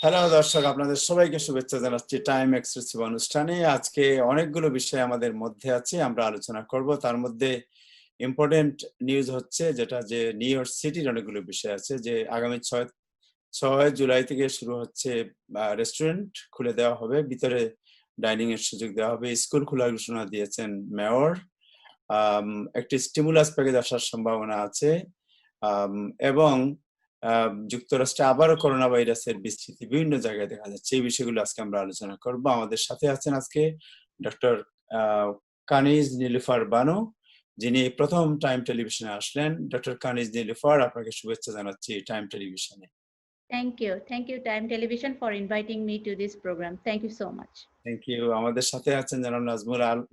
Hello দর্শক, আপনাদের সবাইকে শুভেচ্ছা জানাচ্ছি টাইম এক্সক্লুসিভ অনুষ্ঠানে। আজকে অনেকগুলো বিষয় আমাদের মধ্যে আছে, আমরা আলোচনা করব। তার মধ্যে ইম্পর্টেন্ট নিউজ হচ্ছে যেটা যে নিউ ইয়র্ক সিটির অনেকগুলো বিষয় আছে, যে আগামী 6 জুলাই থেকে শুরু হচ্ছে রেস্টুরেন্ট খুলে দেওয়া হবে, ভিতরে ডাইনিং এর সুযোগ দেওয়া হবে। স্কুল খোলার ঘোষণা দিয়েছেন মেয়র। একটি স্টিমুলাস প্যাকেজ আসার সম্ভাবনা আছে, এবং যুক্তরাষ্ট্রে আবারও করোনা ভাইরাসের বিস্তৃতি বিভিন্ন জায়গায় দেখা যাচ্ছে। এই বিষয়গুলো আজকে আমরা আলোচনা করব। আমাদের সাথে আছেন আজকে ডক্টর কানিজ নীলুফার বানু, যিনি প্রথম টাইম টেলিভিশনে আসলেন। ডক্টর কানিজ নীলুফার, আপনাকে শুভেচ্ছা জানাচ্ছি টাইম টেলিভিশনে। Thank you Time Television for inviting me to this program. Thank you so much. Thank you. আমাদের সাথে আছেন জনাব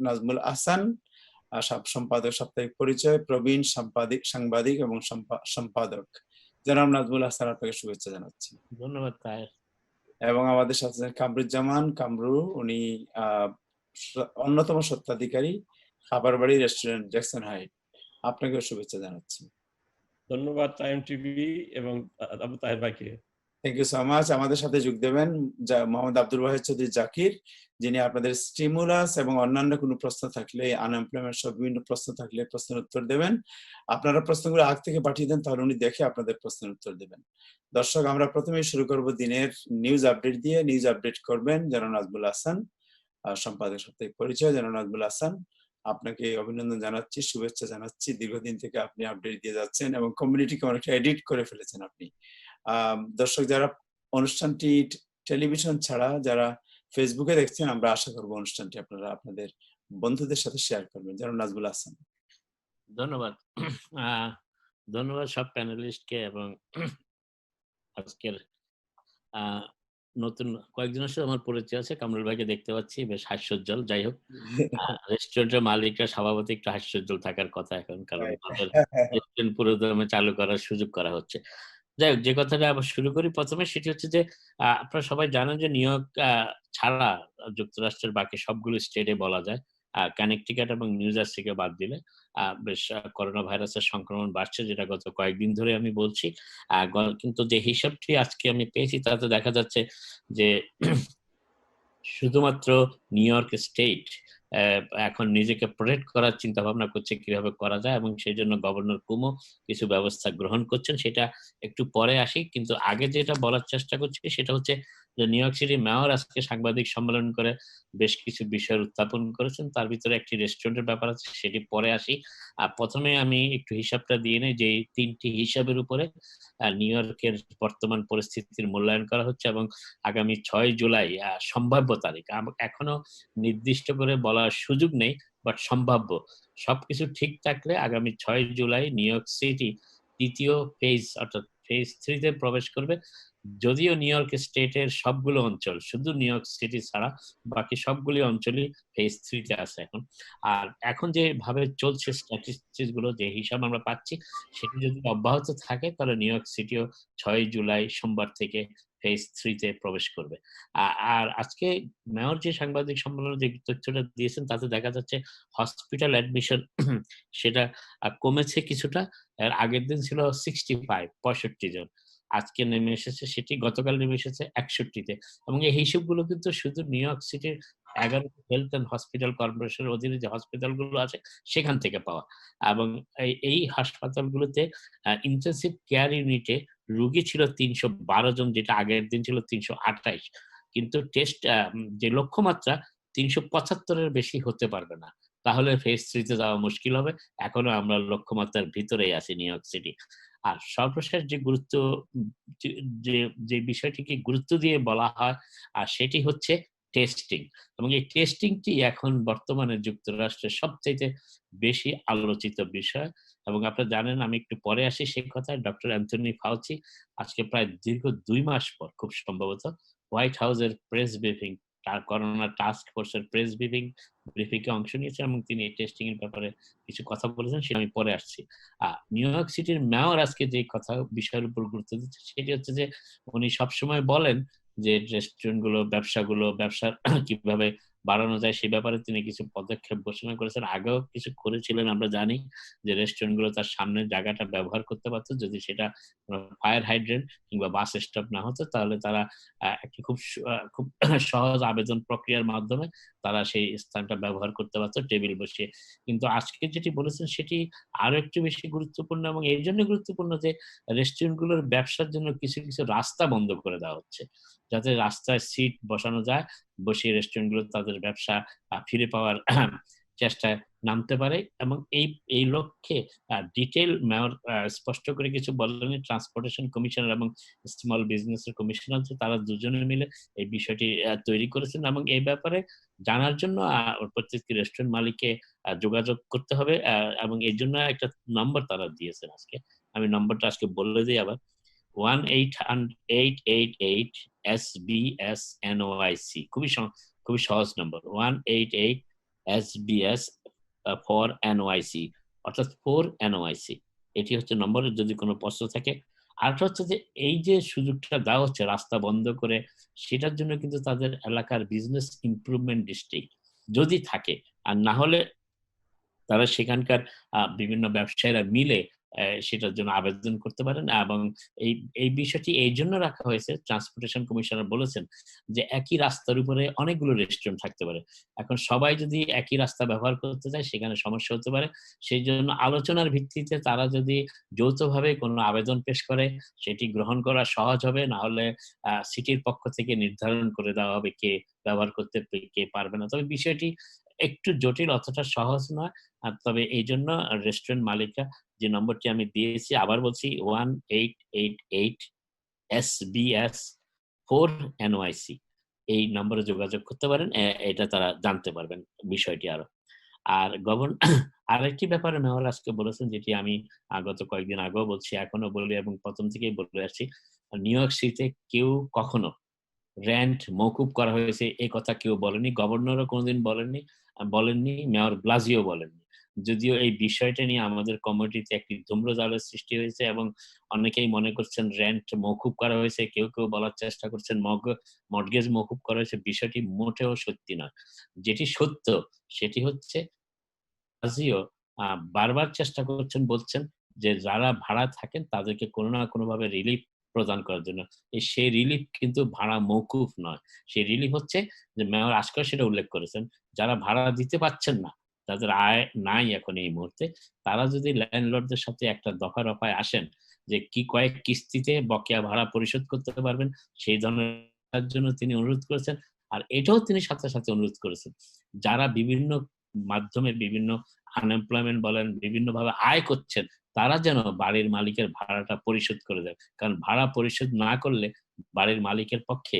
নাজমুল আহসান, সম্পাদক, সাপ্তাহিক পরিচয়, প্রবীণ সাংবাদিক এবং সম্পাদক। জনাব নাজমুল আহসান, আপনাকে শুভেচ্ছা জানাচ্ছি। ধন্যবাদ তাহের। এবং আমাদের সাথে আছেন কামরুজ্জামান কামরু, উনি অন্যতম স্বত্বাধিকারী খাবার বাড়ি রেস্টুরেন্ট জ্যাকসন হাইট। আপনাকেও শুভেচ্ছা জানাচ্ছি। ধন্যবাদ টাইম টিভি এবং আবু তাহের ভাইকে। Thank you so much. আমাদের সাথে যোগ দেবেন মোহাম্মদ আব্দুল ওয়াহিদ চৌধুরী জাকির, যিনি আপনাদের স্টিমুলাস এবং অন্যান্য কোনো প্রশ্ন থাকলে, আনএমপ্লয়মেন্ট সহ বিভিন্ন প্রশ্ন থাকলে প্রশ্নের উত্তর দেবেন। আপনারা প্রশ্নগুলো আগ থেকে পাঠিয়ে দেন, তাহলে উনি দেখে আপনাদের প্রশ্নের উত্তর দেবেন। দর্শক, আমরা প্রথমেই শুরু করব দিনের নিউজ আপডেট দিয়ে। নিউজ আপডেট করবেন জনাব নাজমুল হাসান, সম্পাদক, সাপ্তাহিক পরিচয়। জনাব নাজমুল হাসান, আপনাকে অভিনন্দন জানাচ্ছি, শুভেচ্ছা জানাচ্ছি। দীর্ঘদিন থেকে আপনি আপডেট দিয়ে যাচ্ছেন এবং কমিউনিটিকে অনেকটা এডিট করে ফেলেছেন আপনি। দর্শক, যারা অনুষ্ঠানটি টেলিভিশন ছাড়া যারা ফেসবুকে দেখছেন, আমরা আশা করব অনুষ্ঠানটি আপনারা আপনাদের বন্ধুদের সাথে শেয়ার করবেন। জনাব নাজমুল হাসান। ধন্যবাদ। ধন্যবাদ সব প্যানেলিস্টকে এবং আজকের নতুন কয়েকজনের সাথে আমার পরিচয় আছে। কামরুল ভাইকে দেখতে পাচ্ছি, বেশ হাস্যোজ্জ্বল। যাই হোক, রেস্টুরেন্টের মালিকরা স্বভাবতই একটু হাস্যোজ্জ্বল থাকার কথা এখন, কারণ তাদের রেস্টুরেন্ট পুরো দমে চালু করার সুযোগ করা হচ্ছে। যাই হোক, যে কথাটা আবার শুরু করি প্রথমে, সেটি হচ্ছে যে আপনারা সবাই জানেন যে নিউ ইয়র্ক ছাড়া যুক্তরাষ্ট্রের বাকি সবগুলো স্টেটে বলা যায়, কানেকটিকাট এবং নিউ জার্সিকে বাদ দিলে বেশ করোনা ভাইরাসের সংক্রমণ বাড়ছে, যেটা গত কয়েকদিন ধরে আমি বলছি। কিন্তু যে হিসাবটি আজকে আমি পেয়েছি তাতে দেখা যাচ্ছে যে শুধুমাত্র নিউ ইয়র্ক স্টেট এখন নিজেকে প্রোটেক্ট করার চিন্তা ভাবনা করছে কিভাবে করা যায়, এবং সেই জন্য গভর্নর কুমো কিছু ব্যবস্থা গ্রহণ করছেন। সেটা একটু পরে আসি, কিন্তু আগে যেটা বলার চেষ্টা করছি সেটা হচ্ছে যে নিউ ইয়র্ক সিটি মেয়র আজকে সাংবাদিক সম্মেলন করে বেশ কিছু বিষয় উত্থাপন করেছেন। তার ভিতরে একটি রেস্টুরেন্টের ব্যাপার আছে, সেটি পরে আসি। প্রথমে আমি একটু হিসাবটা দিয়ে নেই যে এই 3টি হিসাবের উপরে নিউ ইয়র্কের বর্তমান পরিস্থিতির মূল্যায়ন করা হচ্ছে, এবং আগামী 6 জুলাই সম্ভাব্য তারিখ। এখনো নির্দিষ্ট করে বলার সুযোগ নেই, বাট সম্ভাব্য। সবকিছু ঠিক থাকলে আগামী 6 জুলাই নিউ ইয়র্ক সিটি তৃতীয় ফেজ অর্থাৎ ফেজ 3 তে প্রবেশ করবে। যদিও নিউ ইয়র্ক স্টেটের সবগুলো অঞ্চল, শুধু নিউ ইয়র্ক সিটি ছাড়া বাকি সবগুলি অঞ্চলই ফেজ 3 তে আছে এখন। আর এখন যেভাবে চলছে স্ট্যাটিস্টিক্স গুলো, যে হিসাব আমরা পাচ্ছি, সেটি যদি অব্যাহত থাকে তাহলে নিউ ইয়র্ক সিটিও 6 জুলাই সোমবার থেকে ফেজ 3 তে প্রবেশ করবে। আর আজকে মেয়র যে সাংবাদিক সম্মেলনে যে তথ্যটা দিয়েছেন তাতে দেখা যাচ্ছে হসপিটাল অ্যাডমিশন সেটা কমেছে কিছুটা। এর আগের দিন ছিল 65 জন, আজকে নেমে এসেছে, সেটি গতকাল নেমে এসেছে 61-তে। এবং এই হিসেবগুলো কিন্তু শুধু নিউ ইয়র্ক সিটির 11 হেলথ অ্যান্ড হসপিটাল কর্পোরেশনের অধীনে যে হসপিটালগুলো আছে সেখান থেকে পাওয়া। এবং এই হাসপাতালগুলোতে ইন্টেনসিভ কেয়ার ইউনিটে রোগী ছিল 312 জন, যেটা আগের দিন ছিল 328। কিন্তু টেস্ট যে লক্ষ্যমাত্রা 375-এর বেশি হতে পারবে না, তাহলে ফেজ 3 তে যাওয়া মুশকিল হবে। এখনো আমরা লক্ষ্যমাত্রার ভিতরেই আছি নিউ ইয়র্ক সিটি। আর সর্বশেষ যে গুরুত্ব, যে বিষয়টিকে গুরুত্ব দিয়ে বলা হয়, আর সেটি হচ্ছে টেস্টিং। এবং এই টেস্টিংটি এখন বর্তমানে যুক্তরাষ্ট্রের সবচাইতে বেশি আলোচিত বিষয়। এবং আপনারা জানেন, আমি একটু পরে আসি সেই কথায়, ডক্টর অ্যান্থনি ফাউচি আজকে প্রায় দীর্ঘ 2 মাস পর খুব সম্ভবত হোয়াইট হাউসের প্রেস ব্রিফিং, করোনা টাস্ক ফোর্সের প্রেস ব্রিফিং এ অংশ নিয়েছেন, এবং তিনি এই টেস্টিং এর ব্যাপারে কিছু কথা বলেছেন, সেটা আমি পরে আসছি। নিউ ইয়র্ক সিটির মেয়র আজকে যে বিষয়ের উপর গুরুত্ব দিচ্ছে সেটি হচ্ছে যে উনি সবসময় বলেন যে রেস্টুরেন্ট গুলো, ব্যবসার কিভাবে বাড়ানো যায় সেই ব্যাপারে তিনি কিছু পদক্ষেপ ঘোষণা করেছেন। আগেও কিছু করেছিলেন, আমরা জানি যে রেস্টুরেন্ট গুলো তার সামনের জায়গাটা ব্যবহার করতে পারত যদি সেটা ফায়ার হাইড্রেন্ট কিংবা বাস স্টপ না হতো, তাহলে তারা একটি খুব সহজ আবেদন প্রক্রিয়ার মাধ্যমে তারা সেই স্থানটা ব্যবহার করতে পারতো টেবিল বসিয়ে। কিন্তু আজকে যেটি বলেছেন সেটি আরো একটু বেশি গুরুত্বপূর্ণ, এবং এই জন্য গুরুত্বপূর্ণ যে রেস্টুরেন্ট গুলোর ব্যবসার জন্য কিছু কিছু রাস্তা বন্ধ করে দেওয়া হচ্ছে, যাতে রাস্তায় সিট বসানো যায়, বসিয়ে রেস্টুরেন্ট গুলো তাদের ব্যবসা ফিরে পাওয়ার চেষ্টায় নামতে পারে। এবং এই লক্ষ্যে ডিটেইল মেয়র স্পষ্ট করে কিছু বলেননি। ট্রান্সপোর্টেশন কমিশনার এবং স্মল বিজনেস এর কমিশনার যে তারা দুজনে মিলে এই বিষয়টি তৈরি করেছেন, এবং এই ব্যাপারে জানার জন্য প্রত্যেকটি রেস্টুরেন্ট মালিককে যোগাযোগ করতে হবে, এবং এর জন্য একটা নম্বর তারা দিয়েছেন আজকে। আমি নম্বরটা আজকে বলে দেই আবার। 1-888 SBS NOIC, খুবই সহজ নম্বর। 188 SBS ফর NOIC, অর্থাৎ 4 NOIC। এটি হচ্ছে নম্বর যদি কোনো প্রশ্ন থাকে। আরেকটা হচ্ছে যে এই যে সুযোগটা দেওয়া হচ্ছে রাস্তা বন্ধ করে, সেটার জন্য কিন্তু তাদের এলাকার বিজনেস ইমপ্রুভমেন্ট ডিস্ট্রিক্ট যদি থাকে, আর না হলে তারা সেখানকার বিভিন্ন ব্যবসায়ীরা মিলে সেটার জন্য আবেদন করতে পারেন। এবং এই এই বিষয়টি এইজন্য রাখা হয়েছে, ট্রান্সপোর্টেশন কমিশনার বলেছেন যে একই রাস্তার উপরে অনেকগুলো রেস্টুরেন্ট থাকতে পারে। এখন সবাই যদি একই রাস্তা ব্যবহার করতে চায়, সেখানে সমস্যা হতে পারে। সেইজন্য আলোচনার ভিত্তিতে তারা যদি যৌথভাবে কোনো আবেদন পেশ করে, সেটি গ্রহণ করা সহজ হবে। না হলে সিটির পক্ষ থেকে নির্ধারণ করে দেওয়া হবে কে ব্যবহার করতে কে পারবে না। তবে বিষয়টি একটু জটিল, অতটা সহজ নয়। তবে এইজন্য রেস্টুরেন্ট মালিকরা যে নম্বরটি আমি দিয়েছি, আবার বলছি, 1888 SBS 4 NOIC, এই নম্বরে যোগাযোগ করতে পারেন। এটা তারা জানতে পারবেন বিষয়টি আরো। আর আরেকটি ব্যাপারে মেয়র আজকে বলেছেন, যেটি আমি গত কয়েকদিন আগেও বলছি, এখনো বলি এবং প্রথম থেকেই বলে আসছি। নিউ ইয়র্ক সিটিতে কেউ কখনো রেন্ট মওকুফ করা হয়েছে এই কথা কেউ বলেনি। গভর্নরও কোনদিন বলেননি, মেয়র ব্লাজিও বলেননি। যদিও এই বিষয়টা নিয়ে আমাদের কমিউনিটিতে একটি ধূম্রজালের সৃষ্টি হয়েছে, এবং অনেকেই মনে করছেন রেন্ট মওকুফ করা হয়েছে। কেউ বলার চেষ্টা করছেন মর্টগেজ মওকুফ করা হয়েছে। বিষয়টি মোটেও সত্যি নয়। যেটি সত্য সেটি হচ্ছে ব্লাজিও আ বারবার চেষ্টা বলছেন যে যারা ভাড়া থাকেন তাদেরকে কোনো না কোনোভাবে রিলিফ প্রদান করার জন্য। সেই রিলিফ কিন্তু ভাড়া মওকুফ নয়। সেই রিলিফ হচ্ছে যে মেয়র আজকেও সেটা উল্লেখ করেছেন, যারা ভাড়া দিতে পারছেন না, যাদের আয় নাই এখন এই মুহূর্তে, তারা যদি ল্যান্ডলর্ডদের সাথে একটা দফায় আসেন যে কয়েক কিস্তিতে বকেয়া ভাড়া পরিশোধ করতে পারবেন, সেই ধরনের জন্য তিনি অনুরোধ করেছেন। আর এটাও তিনি সাথে অনুরোধ করেছেন, যারা বিভিন্ন মাধ্যমে বিভিন্ন আনএমপ্লয়মেন্ট বলেন, বিভিন্নভাবে আয় করছেন, তারা যেন বাড়ির মালিকের ভাড়াটা পরিশোধ করে দেয়। কারণ ভাড়া পরিশোধ না করলে বাড়ির মালিকের পক্ষে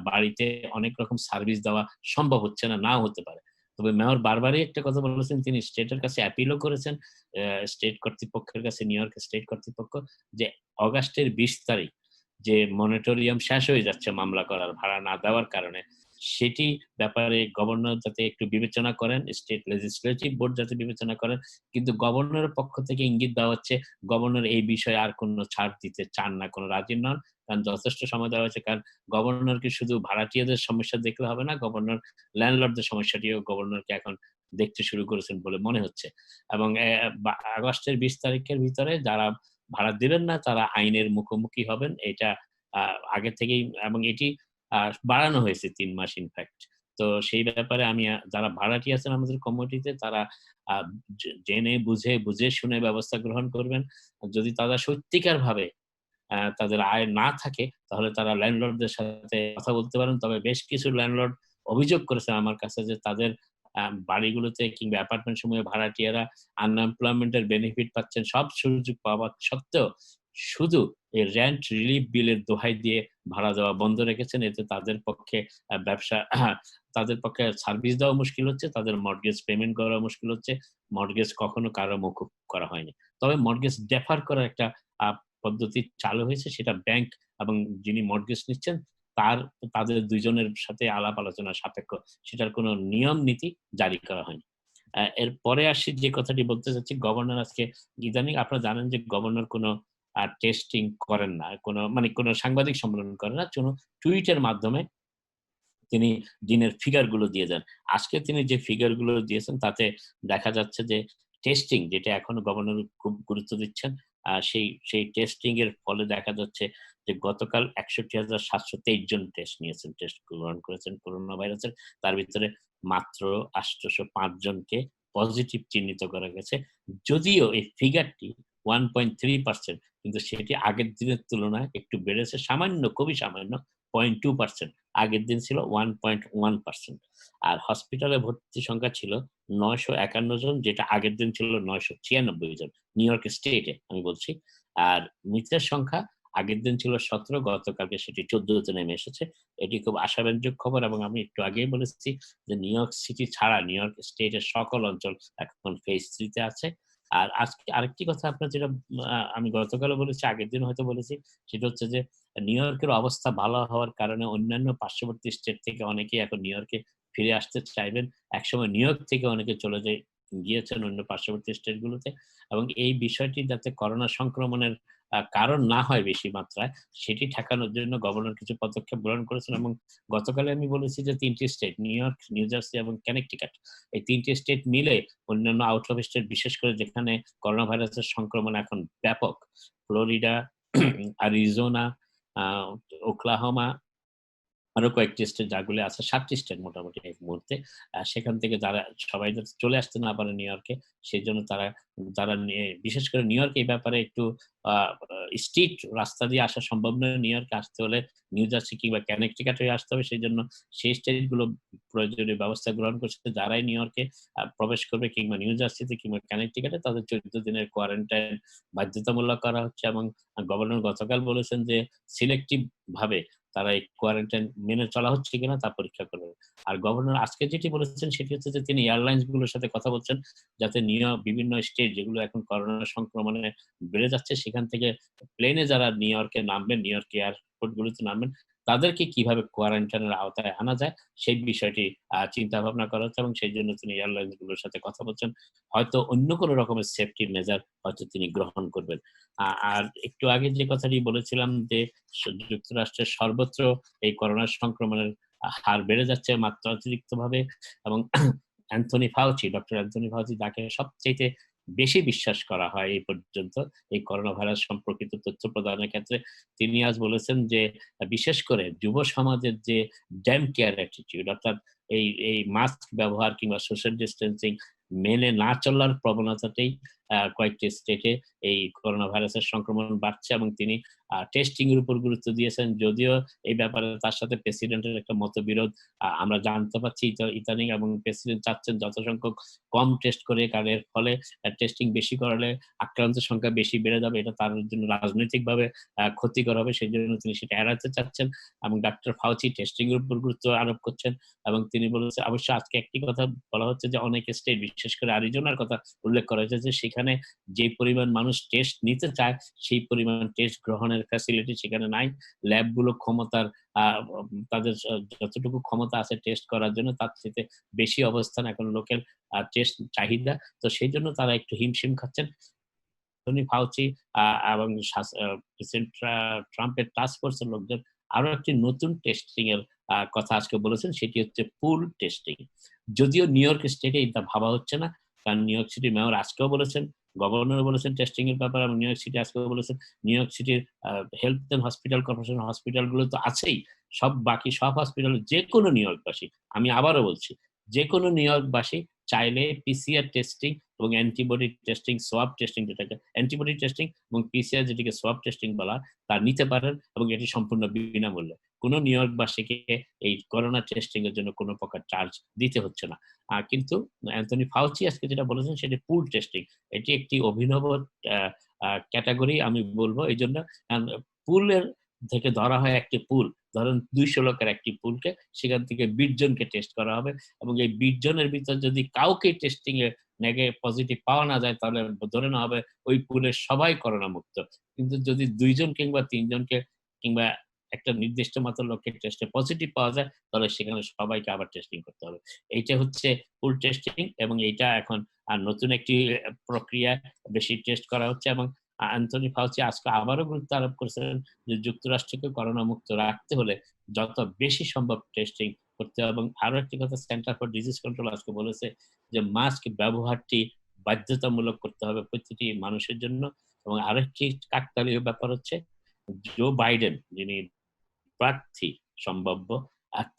বাড়িতে অনেক রকম সার্ভিস দেওয়া সম্ভব হচ্ছে না, নাও হতে পারে। তবে মেয়র বারবারই একটা কথা বলেছেন, তিনি স্টেটের কাছে অ্যাপিলও করেছেন, স্টেট কর্তৃপক্ষের কাছে, নিউ ইয়র্কের স্টেট কর্তৃপক্ষ, যে অগাস্টের 20 তারিখ যে মনিটরিয়াম শেষ হয়ে যাচ্ছে মামলা করার ভাড়া না দেওয়ার কারণে, সেটি ব্যাপারে গভর্নর যাতে একটু বিবেচনা করেন, স্টেট লেজিসলেটিভ বোর্ড যাতে বিবেচনা করেন। কিন্তু গভর্নরের পক্ষ থেকে ইঙ্গিত দেওয়া হচ্ছে গভর্নর এই বিষয়ে আর কোনো ছাড় দিতে চান না, কোনো রাজি নন। কারণ যথেষ্ট সময় দেওয়া হয়েছে। কারণ গভর্নরকে শুধু ভাড়াটিয়াদের সমস্যা দেখলে হবে না, গভর্নর ল্যান্ডলর্ডদের সমস্যাটিও গভর্নরকে এখন দেখতে শুরু করেছেন বলে মনে হচ্ছে। এবং আগস্টের 20 তারিখের ভিতরে যারা ভাড়া দিবেন না তারা আইনের মুখোমুখি হবেন। এটা আগে থেকেই, এবং এটি বাড়ানো হয়েছে ৩ মাস ইনফ্যাক্ট। তো সেই ব্যাপারে আমি যারা ভাড়াটি আছেন আমাদের কমিউনিটিতে, তারা আ জেনে বুঝে শুনে ব্যবস্থা গ্রহণ করবেন। যদি তারা সত্যিকার ভাবে তাদের আয় না থাকে, তাহলে তারা ল্যান্ডলর্ডদের সাথে কথা বলতে পারেন। তবে বেশ কিছু ল্যান্ডলর্ড অভিযোগ করেছেন আমার কাছে যে তাদের বাড়িগুলোতে কিংবা অ্যাপার্টমেন্ট সমূহে ভাড়াটিয়ারা আনএমপ্লয়মেন্ট এর বেনিফিট পাচ্ছেন, সব সুযোগ পাওয়া সত্ত্বেও শুধু এই রেন্ট রিলিফ বিলের দোহাই দিয়ে ভাড়া দেওয়া বন্ধ রেখেছেন। এতে তাদের পক্ষে ব্যবসা তাদের পক্ষে সার্ভিস দেওয়া মুশকিল হচ্ছে, তাদের মর্টগেজ পেমেন্ট করা মুশকিল হচ্ছে। মর্টগেজ কখনো কারো মওকুফ করা হয়নি। তবে মর্টগেজ ডেফার করার একটা আ পদ্ধতি চালু হয়েছে, সেটা ব্যাংক এবং যিনি মর্টগেজ নিচ্ছেন তাদের ২ জনের সাথে আলাপ আলোচনা সাপেক্ষ। সেটার কোনো নিয়ম নীতি জারি করা হয়নি। এরপরে আসি যে কথাটি বলতে চাচ্ছি, গভর্নর আজকে ইদানিং আপনারা জানেন যে গভর্নর কোনো টেস্টিং করেন না। কোনো সাংবাদিক সম্মেলন করেন না। টুইটের মাধ্যমে তিনি দিনের ফিগার গুলো দিয়ে যান। আজকে তিনি যে ফিগার গুলো দিয়েছেন তাতে দেখা যাচ্ছে যে টেস্টিং, যেটা এখনো গভর্নর খুব গুরুত্ব দিচ্ছেন, সেই সেই টেস্টিং এর ফলে দেখা যাচ্ছে যে গতকাল ৬১,৭২৩ জন টেস্ট গ্রহণ করেছেন করোনা ভাইরাসের। তার ভিতরে মাত্র ৮০৫ জনকে পজিটিভ চিহ্নিত করা গেছে। যদিও এই ফিগারটি 1.3%, কিন্তু সেটি আগের দিনের তুলনায় একটু বেড়েছে সামান্য, খুবই সামান্য 0.2%। আগের দিন ছিল 1.1%। আর হসপিটালে ভর্তি সংখ্যা ছিল ৯৫১ জন, যেটা আগের দিন ছিল ৯৯৬ জন। নিউ ইয়র্ক স্টেটে আমি বলছি। আর মৃতের সংখ্যা আগের দিন ছিল ১৭, গতকালকে সেটি ১৪ তে নেমে এসেছে। এটি খুব আশাব্যঞ্জক খবর এবং আমি একটু আগেই বলেছি যে নিউ ইয়র্ক সিটি ছাড়া নিউ ইয়র্ক স্টেটের সকল অঞ্চল এখন ফেজ 3 তে আছে। আর আজকে আরেকটি কথা আপনার যেটা আমি গতকালও বলেছি, আগের দিন হয়তো বলেছি, সেটা হচ্ছে যে নিউ ইয়র্কের অবস্থা ভালো হওয়ার কারণে অন্যান্য পার্শ্ববর্তী স্টেট থেকে অনেকেই এখন নিউ ইয়র্কে ফিরে আসতে চাইবেন। একসময় নিউ ইয়র্ক থেকে অনেকে চলে গিয়েছেন অন্য পার্শ্ববর্তী স্টেটগুলোতে, এবং এই বিষয়টি যাতে করোনা সংক্রমণের কারণ না হয় বেশি মাত্রায়, সেটি ঠেকানোর জন্য গভর্নর কিছু পদক্ষেপ গ্রহণ করেছেন। এবং গতকালে আমি বলেছি যে ৩ টি state, New York, New Jersey এবং কানেকটিকাট, এই ৩ টি স্টেট মিলে অন্যান্য আউট অফ স্টেট, বিশেষ করে যেখানে করোনা ভাইরাসের সংক্রমণ এখন ব্যাপক, ফ্লোরিডা, অ্যারিজোনা, আ ওকলাহোমা, আরো কয়েকটি স্টেট যাগুলো আছে, ৭ টি স্টেট মোটামুটি এই মুহূর্তে। সেখান থেকে যারা সবাই যাতে চলে আসতে না পারে নিউ ইয়র্কে, সেজন্য যারা বিশেষ করে নিউ ইয়র্কে এই ব্যাপারে একটু আ স্ট্রিট রাস্তা দিয়ে আসা সম্ভব নয়। নিউ ইয়র্কে আসতে হলে নিউ জার্সি কিংবা কানেকটিকাট হয়ে আসতে হবে। সেজন্য সেই স্টেটগুলো প্রয়োজনীয় ব্যবস্থা গ্রহণ করছে। যারাই নিউ ইয়র্কে প্রবেশ করবে কিংবা নিউ জার্সিতে কিংবা কানেকটিকাটে, তাদের ১৪ দিনের কোয়ারেন্টাইন বাধ্যতামূলক করা হচ্ছে। এবং গভর্নর গতকাল বলেছেন যে সিলেক্টিভ ভাবে তারা এই কোয়ারেন্টাইন মেনে চলা হচ্ছে কিনা তা পরীক্ষা করবে। আর গভর্নর আজকে যেটি বলেছেন সেটি হচ্ছে যে তিনি এয়ারলাইন্স গুলোর সাথে কথা বলছেন, যাতে বিভিন্ন স্টেট যেগুলো এখন করোনা সংক্রমণে বেড়ে যাচ্ছে, সেখান থেকে প্লেনে যারা নিউ ইয়র্কে নামবেন, নিউ ইয়র্ক এয়ারপোর্ট গুলোতে নামবেন, তাদেরকে কিভাবে কোয়ারেন্টাইনের আওতায় আনা যায় সেই বিষয়টি চিন্তা ভাবনা করা হচ্ছে, এবং সেই জন্য তিনি এয়ারলাইন্স গুলোর সাথে কথা বলছেন। হয়তো অন্য কোনো রকমের সেফটি মেজার হয়তো তিনি গ্রহণ করবেন। আর একটু আগে যে কথাটি বলেছিলাম যে যুক্তরাষ্ট্রের সর্বত্র এই করোনা সংক্রমণের হার বেড়ে যাচ্ছে মাত্রাতিরিক্তভাবে, এবং ডক্টর অ্যান্থনি ফাউচি, যাকে সবচাইতে বেশি বিশ্বাস করা হয় এই পর্যন্ত এই করোনা ভাইরাস সম্পর্কিত তথ্য প্রদানের ক্ষেত্রে, তিনি আজ বলেছেন যে বিশেষ করে যুব সমাজের যে ড্যাম কেয়ার অ্যাটিটিউড, অর্থাৎ এই মাস্ক ব্যবহার কিংবা সোশ্যাল ডিস্টেন্সিং মেনে না চলার প্রবণতাতেই কয়েকটি স্টেটে এই করোনা ভাইরাসের সংক্রমণ বাড়ছে, এবং তিনি টেস্টিং এর উপর গুরুত্ব দিয়েছেন। যদিও এই ব্যাপারে তার সাথে প্রেসিডেন্টের একটা মতবিরোধ আমরা জানতে পারছি ইদানিং, এবং প্রেসিডেন্ট চাচ্ছেন যত সংখ্যক কম টেস্ট করে, কারণ এর ফলে টেস্টিং বেশি করালে আক্রান্তের সংখ্যা বেশি বেড়ে যাবে, এটা তার জন্য রাজনৈতিকভাবে ক্ষতিকর হবে, সেই জন্য তিনি সেটা এড়াতে চাচ্ছেন। এবং ডাক্তার ফাউচি টেস্টিং এর উপর গুরুত্ব আরোপ করছেন, এবং তিনি বলেছেন, অবশ্য আজকে একটি কথা বলা হচ্ছে যে অনেক স্টেট, বিশেষ করে আরিজোনার কথা উল্লেখ করা হয়েছে, যে সেখানে যে পরিমাণ মানুষ টেস্ট নিতে চায় সেই পরিমাণ টেস্ট গ্রহণের ফ্যাসিলিটি সেখানে নাই। ল্যাবগুলো ক্ষমতার তাদের যতটুকু ক্ষমতা আছে টেস্ট করার জন্য, তার চাইতে বেশি অবস্থান এখন লোকের টেস্ট চাহিদা। তো সেইজন্য তারা একটু হিমশিম খাচ্ছেন। টনি ফাউচি এবং প্রেসিডেন্ট ট্রাম্পের টাস্ক ফোর্সের লোকজন আরো একটি নতুন টেস্টিং এর কথা আজকে বলেছেন, সেটি হচ্ছে পুল টেস্টিং। যদিও নিউ ইয়র্ক স্টেটে এটা ভাবা হচ্ছে না, কারণ নিউ ইয়র্ক সিটি মেয়র আজকেও বলেছেন, গভর্নর বলেছেন টেস্টিং এর ব্যাপারে, এবং নিউ ইয়র্ক সিটি আজকেও বলেছেন। নিউ ইয়র্ক সিটির হেলথ এন্ড হসপিটাল কর্পোরেশন হসপিটালগুলো তো আছেই। বাকি সব হসপিটাল, যেকোনো নিউ ইয়র্কবাসী, আমি আবারও বলছি, যেকোনো নিউ ইয়র্কবাসী চাইলে পিসিআর টেস্টিং এবং অ্যান্টিবডি টেস্টিং, সোয়াব টেস্টিং, যেটাকে অ্যান্টিবডি টেস্টিং এবং পিসিআর যেটিকে সোয়াব টেস্টিং বলা হয়, তা নিতে পারেন, এবং এটি সম্পূর্ণ বিনামূল্যে। কোনো নিউ ইয়র্কবাসীকে এই করোনা টেস্টিং এর জন্য কোনো প্রকার চার্জ দিতে হচ্ছে না। কিন্তু অ্যান্থনি ফাউচি আজকে যেটা বলেছেন সেটি পুল টেস্টিং। এটি একটি অভিনব আ আ ক্যাটেগরি আমি বলব। এইজন্য পুলের থেকে ধরা হয় একটি পুল। ধরেন ২০০ লোকের একটি পুলকে, সেখান থেকে ২০ জনকে টেস্ট করা হবে, এবং এই ২০ জনের ভিতর যদি কাউকে টেস্টিং এ পজিটিভ পাওয়া না যায়, তাহলে ধরে নেওয়া হবে ওই পুলের সবাই করোনা মুক্ত। কিন্তু যদি ২ জন কিংবা ৩ জনকে কিংবা একটা নির্দিষ্ট মাত্রার লোকের টেস্টে পজিটিভ পাওয়া যায়, তাহলে সেখানে সবাইকে আবার টেস্টিং করতে হবে। এইটা হচ্ছে পুল টেস্টিং, এবং এইটা এখন নতুন একটি প্রক্রিয়া, বেশি টেস্ট করা হচ্ছে। এবং অ্যান্থনি ফাউচি আজকে আবারও গুরুত্ব আরোপ করেছেন যে যুক্তরাষ্ট্রকে করোনা মুক্ত রাখতে হলে যত বেশি সম্ভব টেস্টিং করতে হবে। এবং আরো একটি কথা সেন্টার ফর ডিজিজ কন্ট্রোল আজকে বলেছে যে মাস্ক ব্যবহারটি বাধ্যতামূলক করতে হবে প্রতিটি মানুষের জন্য। এবং আরেকটি কাকতালীয় ব্যাপার হচ্ছে জো বাইডেন, যিনি প্রার্থী সম্ভাব্য,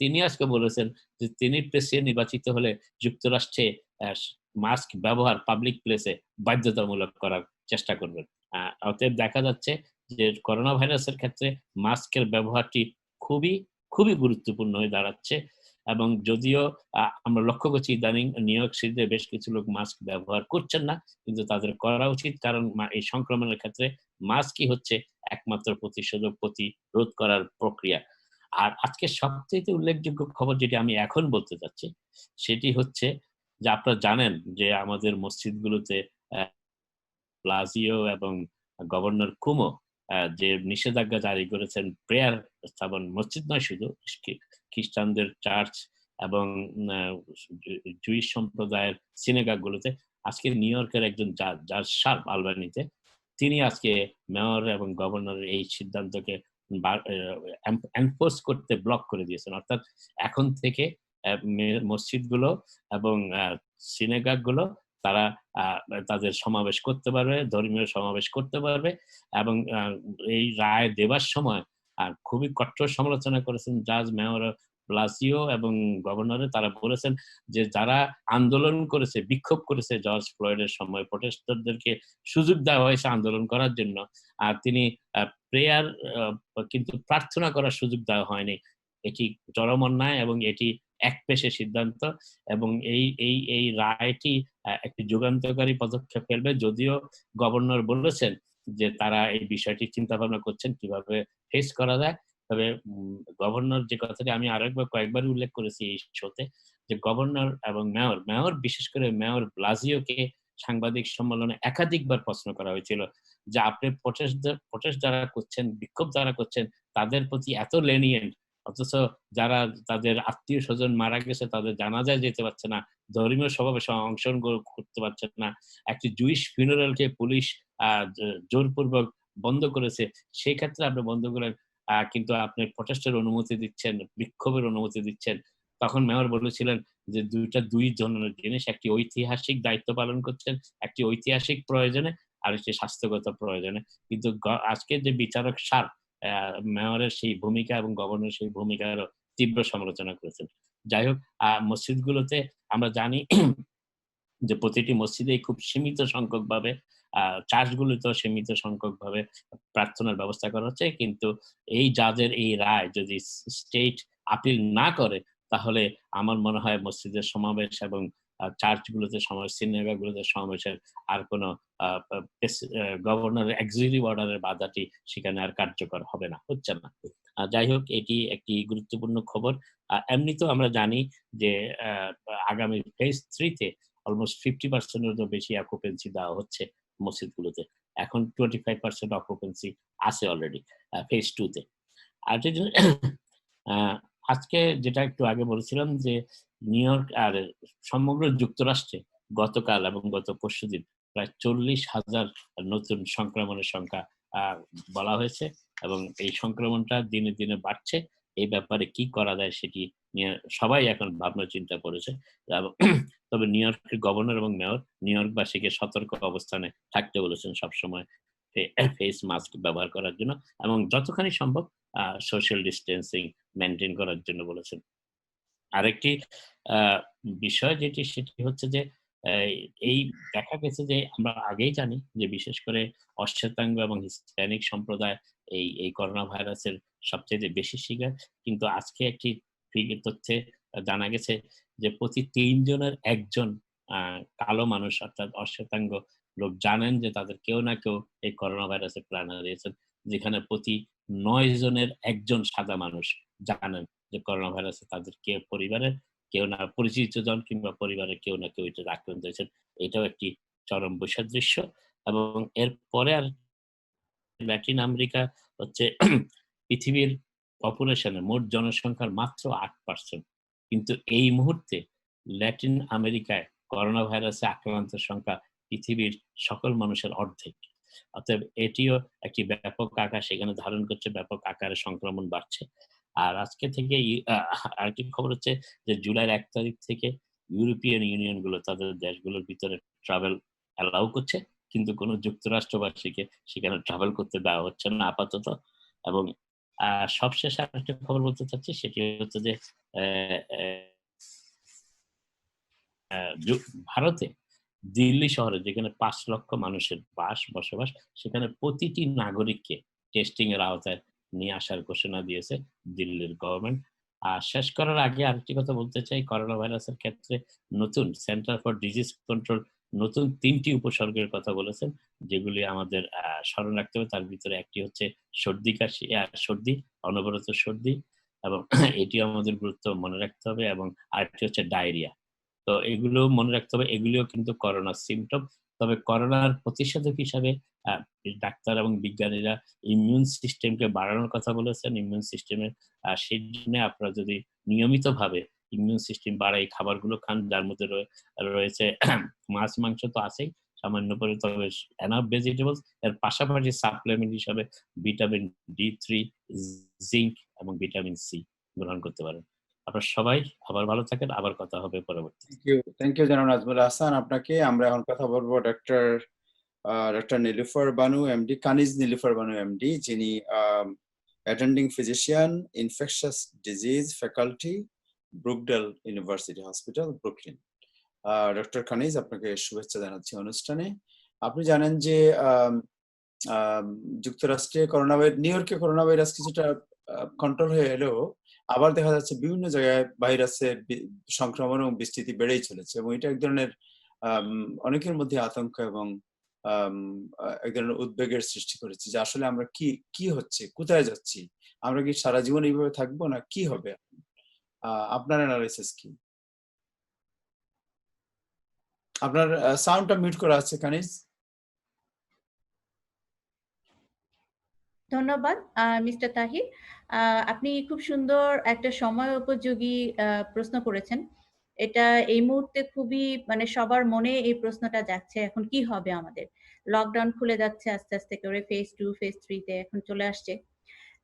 তিনি আজকে বলেছেন যে তিনি প্রেসিডেন্ট নির্বাচিত হলে যুক্তরাষ্ট্রে মাস্ক ব্যবহার পাবলিক প্লেসে বাধ্যতামূলক করার চেষ্টা করবেন। অতএব দেখা যাচ্ছে যে করোনা ভাইরাসের ক্ষেত্রে মাস্কের ব্যবহারটি খুবই, খুবই গুরুত্বপূর্ণ হয়ে দাঁড়াচ্ছে। এবং যদিও আমরা লক্ষ্য করছি ইদানিং নিউ ইয়র্ক সিটিতে বেশ কিছু লোক মাস্ক ব্যবহার করছেন না, কিন্তু তাদের করা উচিত, কারণ এই সংক্রমণের ক্ষেত্রে মাস্কই হচ্ছে একমাত্র প্রতিরোধ করার প্রক্রিয়া। আর আজকে সবচেয়ে উল্লেখযোগ্য খবর যেটি আমি এখন বলতে চাচ্ছি, সেটি হচ্ছে যে আপনারা জানেন যে আমাদের মসজিদগুলোতে ব্লাজিও এবং গভর্নর কুমো যে নিষেধাজ্ঞা জারি করেছেন প্রেয়ার স্থাপন, মসজিদ নয় শুধু, খ্রিস্টানদের চার্চ এবং জুইশ সম্প্রদায়ের সিনেগাগ গুলোতে। আজকে নিউ ইয়র্কের একজন জাজ সাহেব আলবানিতে, তিনি আজকে মেয়র এবং গভর্নরের এই সিদ্ধান্তকে এনফোর্স করতে ব্লক করে দিয়েছেন। অর্থাৎ এখন থেকে মসজিদগুলো এবং সিনেগাগ গুলো তারা তাদের সমাবেশ করতে পারবে, ধর্মীয় সমাবেশ করতে পারবে। এবং এই রায় দেবার সময় খুবই কঠোর সমালোচনা করেছেন জাজ, মেয়র ব্লাসিও এবং গভর্নরের। তারা বলেছেন যে যারা আন্দোলন করেছে, বিক্ষোভ করেছে জর্জ ফ্লয়েডের সময়, প্রোটেস্টারদেরকে সুযোগ দেওয়া হয়েছে আন্দোলন করার জন্য, আর তিনি প্রেয়ার কিন্তু প্রার্থনা করার সুযোগ দেওয়া হয়নি। এটি চরম অন্যায় এবং এটি একপেশে সিদ্ধান্ত, এবং এই রায়টি একটি যুগান্তকারী পদক্ষেপ ফেলবে। যদিও গভর্নর বলেছেন যে তারা এই বিষয়টি চিন্তা ভাবনা করছেন কিভাবে ফেস করা যায়। তবে গভর্নর যে কথাটি আমি কয়েকবার উল্লেখ করেছি এই শোতে, যে গভর্নর এবং মেয়র বিশেষ করে মেয়র ব্লাজিওকে সাংবাদিক সম্মেলনে একাধিকবার প্রশ্ন করা হয়েছিল যে আপনি প্রটেস্ট যারা করছেন, বিক্ষোভ যারা করছেন, তাদের প্রতি এত লেনিয়েন্ট, অথচ যারা তাদের আত্মীয় স্বজন মারা গেছে তাদের জানাজায় যেতে পারছে না, ধর্মীয় সমাবেশে অংশগ্রহণ করতে পারছে না, একটি জুইশ ফিউনারালকে পুলিশ জোরপূর্বক বন্ধ করেছে, সেই ক্ষেত্রে আপনি বন্ধ করেন, কিন্তু আপনি প্রটেস্টের অনুমতি দিচ্ছেন, বিক্ষোভের অনুমতি দিচ্ছেন। তখন মেয়র বলেছিলেন যে দুই ধরনের জিনিস, একটি ঐতিহাসিক দায়িত্ব পালন করছেন, একটি ঐতিহাসিক প্রয়োজনে, আর একটি স্বাস্থ্যগত প্রয়োজনে। কিন্তু আজকে যে বিচারক সার মেয়রের সেই ভূমিকা এবং গভর্নর সেই ভূমিকার তীব্র সমালোচনা করেছেন। যাই হোক, মসজিদগুলোতে আমরা জানি যে প্রতিটি মসজিদেই খুব সীমিত সংখ্যক ভাবে, চার্চগুলোতেও সীমিত সংখ্যক ভাবে প্রার্থনার ব্যবস্থা করা হচ্ছে। কিন্তু এই জাজের এই রায় যদি স্টেট আপিল না করে, তাহলে আমার মনে হয় মসজিদের সমাবেশ এবং চার্চগুলোতে সমাবেশ, সিনেমাগুলোতে সমাবেশের আর কোনো গভর্নরের এক্সিকিউটিভ অর্ডারের বাধাটি সেখানে আর কার্যকর হবে না, হচ্ছে না। যাই হোক, এটি একটি গুরুত্বপূর্ণ খবর। এমনিতেও আমরা জানি যে আগামী ফেজ 3 তে অলমোস্ট 50% এরও বেশি অকুপেন্সি দেওয়া হচ্ছে মসজিদগুলোতে। এখন 25% অকুপেন্সি আছে অলরেডি ফেজ 2 তে। আর আজকে যেটা একটু আগে বলেছিলাম যে নিউ ইয়র্ক আর সমগ্র যুক্তরাষ্ট্রে গতকাল এবং গত পরশুদিন প্রায় 40,000 নতুন সংক্রমণের সংখ্যা বলা হয়েছে, এবং এই সংক্রমণটা দিনে দিনে বাড়ছে। এই ব্যাপারে কি করা যায় সেটি নিয়ে সবাই এখন ভাবনা চিন্তা করেছে। তবে নিউ ইয়র্কের গভর্নর এবং মেয়র নিউ ইয়র্কবাসীকে সতর্ক অবস্থানে থাকতে বলেছেন সবসময়, ফেস মাস্ক ব্যবহার করার জন্য এবং যতখানি সম্ভব সোশ্যাল ডিস্টেন্সিং মেনটেন করার জন্য বলেছেন। আরেকটি বিষয় সেটি হচ্ছে যে এই দেখা গেছে যে আমরা আগেই জানি যে বিশেষ করে অশ্বেতাঙ্গ এবং হিস্প্যানিক সম্প্রদায় এই করোনা ভাইরাসের সবচেয়ে বেশি শিকার। কিন্তু আজকে একটি তথ্যে জানা গেছে যে প্রতি 3 জনের 1 জন কালো মানুষ অর্থাৎ অশ্বেতাঙ্গ লোক জানেন যে তাদের কেউ না কেউ এই করোনা ভাইরাসে প্রাণ হারিয়েছেন, যেখানে প্রতি 9 জনের 1 জন সাদা মানুষ জানেন যে করোনা ভাইরাসে তাদের পরিবারের কেউ না পরিচিত জন কিংবা পরিবারের কেউ না কেউ এটা আক্রান্ত হয়েছেন। এটাও একটি চরম বৈসাদৃশ্য। এবং এরপরে আর ল্যাটিন আমেরিকা হচ্ছে পৃথিবীর পপুলেশনের মোট জনসংখ্যার মাত্র 8%, কিন্তু এই মুহূর্তে ল্যাটিন আমেরিকায় করোনা ভাইরাসে আক্রান্তের সংখ্যা পৃথিবীর সকল মানুষের অর্ধেক। অতএব এটিও একটি ব্যাপক আকার সেখানে ধারণ করছে, ব্যাপক আকারে সংক্রমণ বাড়ছে। আর আজকে থেকে আরেকটি খবর হচ্ছে যে জুলাইয়ের 1 তারিখ থেকে ইউরোপিয়ান ইউনিয়ন গুলো তাদের দেশগুলোর ভিতরে ট্রাভেল অ্যালাউ করছে, কিন্তু কোনো যুক্তরাষ্ট্রবাসীকে সেখানে ট্রাভেল করতে দেওয়া হচ্ছে না আপাতত। এবং সবশেষে আরেকটা খবর বলতে চাচ্ছি, সেটি হচ্ছে যে ভারতে দিল্লি শহরে যেখানে ৫ লক্ষ মানুষের বসবাস, সেখানে প্রতিটি নাগরিককে টেস্টিং এর আওতায় নিয়ে আসার ঘোষণা দিয়েছে দিল্লির গভর্নমেন্ট। শেষ করার আগে আরেকটি কথা বলতে চাই, করোনা ভাইরাসের ক্ষেত্রে নতুন সেন্টার ফর ডিজিজ কন্ট্রোল নতুন ৩ টি উপসর্গের কথা বলেছেন, যেগুলি আমাদের স্মরণ রাখতে হবে। তার ভিতরে একটি হচ্ছে সর্দি, অনবরত সর্দি, এবং এটিও আমাদের গুরুত্ব মনে রাখতে হবে, এবং আরেকটি হচ্ছে ডায়রিয়া। তো এগুলো মনে রাখতে হবে, এগুলিও কিন্তু করোনার সিম্পটম। তবে করোনার প্রতিষেধক হিসাবে আ ডাক্তার এবং বিজ্ঞানীরা ইমিউন সিস্টেমকে বাড়ানোর কথা বলেছেন। ইমিউন সিস্টেমের সেইজন্য আপনারা যদি নিয়মিতভাবে ইমিউন সিস্টেম বাড়ায় খাবারগুলো খান, যার মধ্যে রয়েছে মাছ, মাংস তো আছেই, সামান্য করে, তবে এনাফ ভেজিটেবলস, এর পাশাপাশি সাপ্লিমেন্ট হিসাবে ভিটামিন D3, জিংক এবং ভিটামিন সি গ্রহণ করতে পারেন। আপনারা সবাই আবার ভালো থাকেন। আবার কথা হবে পরবর্তীতে। থ্যাংক ইউ জনাব নাজমুল হাসান আপনাকে। আমরা এখন কথা বলবো doctor Nilufar Banu MD, Kaniz Nilufar Banu MD, যিনি attending physician, infectious disease faculty, Brookdale University Hospital, Brooklyn. Doctor Kaniz, আপনাকে শুভেচ্ছা জানাচ্ছি অনুষ্ঠানে। আপনি জানেন যে যুক্তরাষ্ট্রে নিউ ইয়র্কে করোনা ভাইরাস কিছুটা কন্ট্রোল হয়ে এলেও আবার দেখা যাচ্ছে বিভিন্ন জায়গায় ভাইরাসের সংক্রমণ এবং বিস্তৃতি বেড়েই চলেছে, এবং এটা এক ধরনের অনেকের মধ্যে আতঙ্ক এবং এক ধরনের উদ্বেগের সৃষ্টি করেছে যে আসলে আমরা কি হচ্ছে, কোথায় যাচ্ছি, আমরা কি সারা জীবন এইভাবে থাকবো না কি হবে? আপনার অ্যানালাইসিস কি? আপনার সাউন্ডটা মিউট করা আছে কানিজ। ধন্যবাদ মিস্টার তাহির। আপনি খুব সুন্দর একটা সময় উপযোগী প্রশ্ন করেছেন। এটা এই মুহূর্তে খুবই মানে সবার মনে এই প্রশ্নটা যাচ্ছে, এখন কি হবে আমাদের? লকডাউন খুলে যাচ্ছে আস্তে আস্তে করে, ফেজ 2, ফেজ 3 তে এখন চলে আসছে।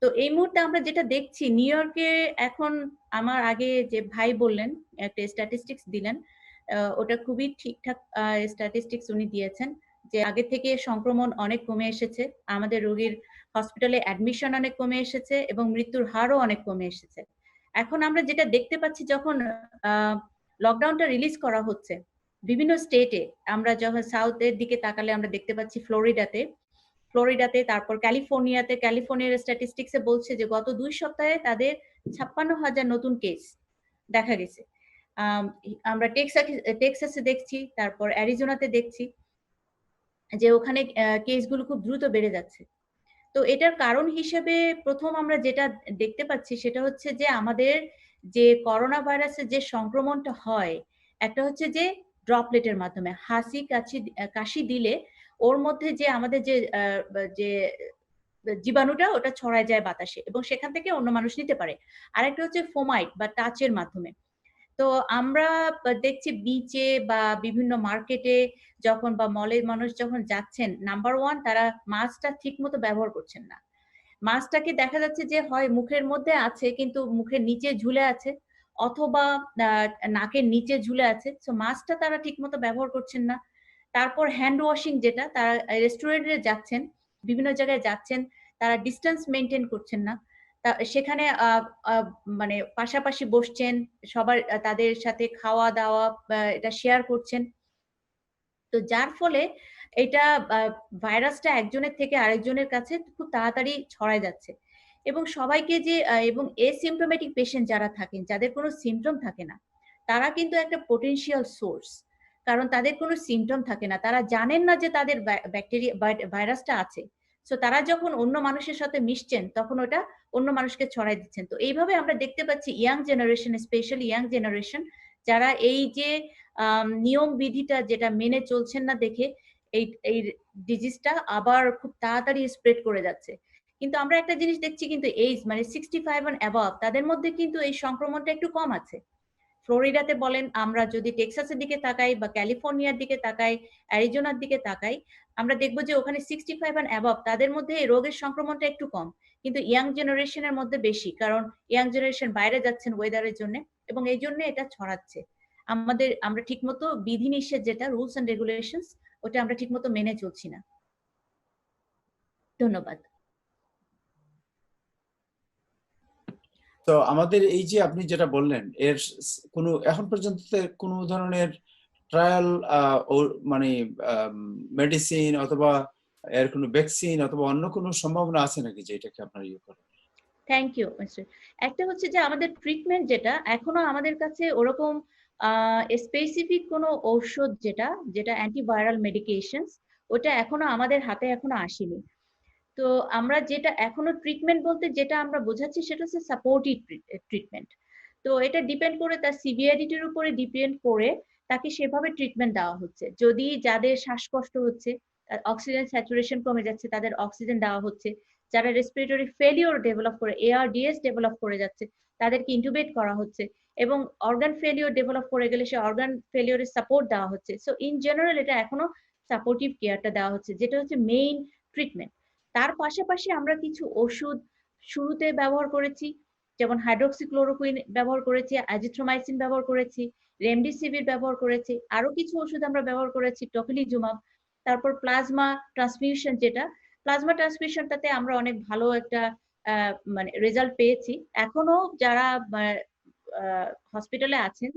তো এই মুহূর্তে আমরা যেটা দেখছি নিউ ইয়র্কে এখন, আমার আগে যে ভাই বললেন একটা স্ট্যাটিস্টিক্স দিলেন, ওটা খুবই ঠিকঠাক স্ট্যাটিস্টিক্স উনি দিয়েছেন যে আগে থেকে সংক্রমণ অনেক কমে এসেছে, আমাদের রোগীর হসপিটালে অ্যাডমিশন অনেক কমে এসেছে এবং মৃত্যুর হারও অনেক কমে এসেছে। এখন আমরা যেটা দেখতে পাচ্ছি, যখন লকডাউনটা রিলিজ করা হচ্ছে বিভিন্ন স্টেটে, আমরা যখন সাউথের দিকে তাকালে আমরা দেখতে পাচ্ছি ফ্লোরিডাতে, তারপর ক্যালিফোর্নিয়ার স্ট্যাটিস্টিক্সে বলছে যে গত 2 সপ্তাহে তাদের 56,000 নতুন কেস দেখা গেছে। আমরা টেক্সাসে দেখছি, তারপর অ্যারিজোনাতে দেখছি যে ওখানে কেসগুলো খুব দ্রুত বেড়ে যাচ্ছে। তো এটার কারণ হিসেবে প্রথম আমরা যেটা দেখতে পাচ্ছি সেটা হচ্ছে যে আমাদের যে করোনা ভাইরাসের যে সংক্রমণটা হয়, একটা হচ্ছে যে ড্রপলেটের মাধ্যমে কাশি দিলে ওর মধ্যে যে আমাদের যে জীবাণুটা ওটা ছড়ায় যায় বাতাসে এবং সেখান থেকে অন্য মানুষ নিতে পারে। আরেকটা হচ্ছে ফোমাইট বা টাচের মাধ্যমে। তো আমরা দেখছি বিচে বা বিভিন্ন মার্কেটে যখন বা মলে মানুষ যখন যাচ্ছেন, নাম্বার 1 তারা মাস্কটা ঠিকমতো ব্যবহার করছেন না। মাস্কটাকে দেখা যাচ্ছে যে হয় মুখের মধ্যে আছে কিন্তু মুখের নিচে ঝুলে আছে, অথবা নাকের নিচে ঝুলে আছে। সো মাস্কটা তারা ঠিকমতো ব্যবহার করছেন না। তারপর হ্যান্ড ওয়াশিং, যেটা তারা রেস্টুরেন্টে যাচ্ছেন, বিভিন্ন জায়গায় যাচ্ছেন, তারা ডিসটেন্স মেইনটেইন করছেন না। সেখানে মানে পাশাপাশি বসছেন, সবার তাদের সাথে খাওয়া-দাওয়া এটা শেয়ার করছেন। তো যার ফলে এটা ভাইরাসটা একজনের থেকে আরেকজনের কাছে খুব তাড়াতাড়ি ছড়ায় যাচ্ছে। এবং সবাইকে যে এবং এসিম্পটোমেটিক পেশেন্ট যারা থাকেন, যাদের কোনো সিম্পটম থাকে না, তারা কিন্তু একটা পটেনশিয়াল সোর্স। কারণ তাদের কোনো সিম্পটম থাকে না। তারা জানেন না যে তাদের ভাইরাসটা আছে। সো তারা যখন অন্য মানুষের সাথে মিশছেন, তখন ওটা অন্য মানুষকে ছড়ায় দিচ্ছেন। তো এইভাবে আমরা দেখতে পাচ্ছি young generation, specially young generation, যারা এই যে নিয়ম বিধিটা যেটা মেনে চলছেন না দেখে এই ডিজিজটা আবার খুব তাড়াতাড়ি স্প্রেড করে যাচ্ছে। কিন্তু আমরা একটা জিনিস দেখছি, কিন্তু এইজ মানে 65 and above তাদের মধ্যে কিন্তু এই সংক্রমণটা একটু কম আছে। ফ্লোরিডাতে বলেন, আমরা যদি টেক্সাসের দিকে তাকাই বা ক্যালিফোর্নিয়ার দিকে তাকাই, অ্যারিজোনার দিকে তাকাই, আমরা দেখবো যে ওখানে 65 and above তাদের মধ্যে এই রোগের সংক্রমণটা একটু কম, কিন্তু ইয়াং জেনারেশনের মধ্যে বেশি। কারণ ইয়াং জেনারেশন বাইরে যাচ্ছেন ওয়েদারের জন্য এবং এই জন্য এটা ছড়াচ্ছে। আমরা ঠিকমতো বিধিনিষেধ যেটা রুলস এন্ড রেগুলেশনস ওটা আমরা ঠিকমতো মেনে চলছি না। ধন্যবাদ। তো আমাদের এই যে আপনি যেটা বললেন এর কোনো এখন পর্যন্ত কোনো ধরনের ট্রায়াল মানে মেডিসিন অথবা এর কোনো ভ্যাকসিন অথবা অন্য কোনো সম্ভাবনা আছে নাকি যে এটাকে আপনার ইয়ে করেন? Thank you mister. একটা হচ্ছে যে আমাদের ট্রিটমেন্ট যেটা এখনো আমাদের কাছে ওরকম স্পেসিফিক কোনো ঔষধ যেটা অ্যান্টিভাইরাল মেডিকেশনস ওটা এখনো আমাদের হাতে এখনো আসেনি। তো আমরা যেটা এখনো ট্রিটমেন্ট বলতে যেটা আমরা বোঝাচ্ছি সেটা হচ্ছে সাপোর্টিভ ট্রিটমেন্ট। তো এটা ডিপেন্ড করে তার সিভিয়ারিটির উপরে ডিপেন্ড করে তাকে সেভাবে ট্রিটমেন্ট দেওয়া হচ্ছে। যদি যাদের শ্বাসকষ্ট হচ্ছে, অক্সিজেন স্যাচুরেশন কমে যাচ্ছে, তাদের অক্সিজেন দেওয়া হচ্ছে। যারা রেসপিরেটরি ফেলিওর ডেভেলপ করে ARDS ডেভেলপ করে যাচ্ছে তাদেরকে ইন্টুবেট করা হচ্ছে এবং অর্গান ফেলিওর ডেভেলপ করে গেলে সে অর্গান ফেলিওরের সাপোর্ট দেওয়া হচ্ছে। সো ইন জেনারেল এটা এখনো সাপোর্টিভ কেয়ারটা দেওয়া হচ্ছে যেটা হচ্ছে মেইন ট্রিটমেন্ট। তার পাশাপাশি আমরা কিছু ওষুধ শুরুতে ব্যবহার করেছি, যেমন হাইড্রোক্সিক্লোরোকুইন ব্যবহার করেছি, অ্যাজিথ্রোমাইসিন ব্যবহার করেছি, রেমডেসিভির ব্যবহার করেছি, আরো কিছু ওষুধ আমরা ব্যবহার করেছি, টকিলিজুমাব। তারপর প্লাজমা ট্রান্সফিউশন প্লাজমা ট্রান্সফিউশনটাতে আমরা অনেক ভালো একটা মানে রেজাল্ট পেয়েছি। এখনো যারা হসপিটালে আছেন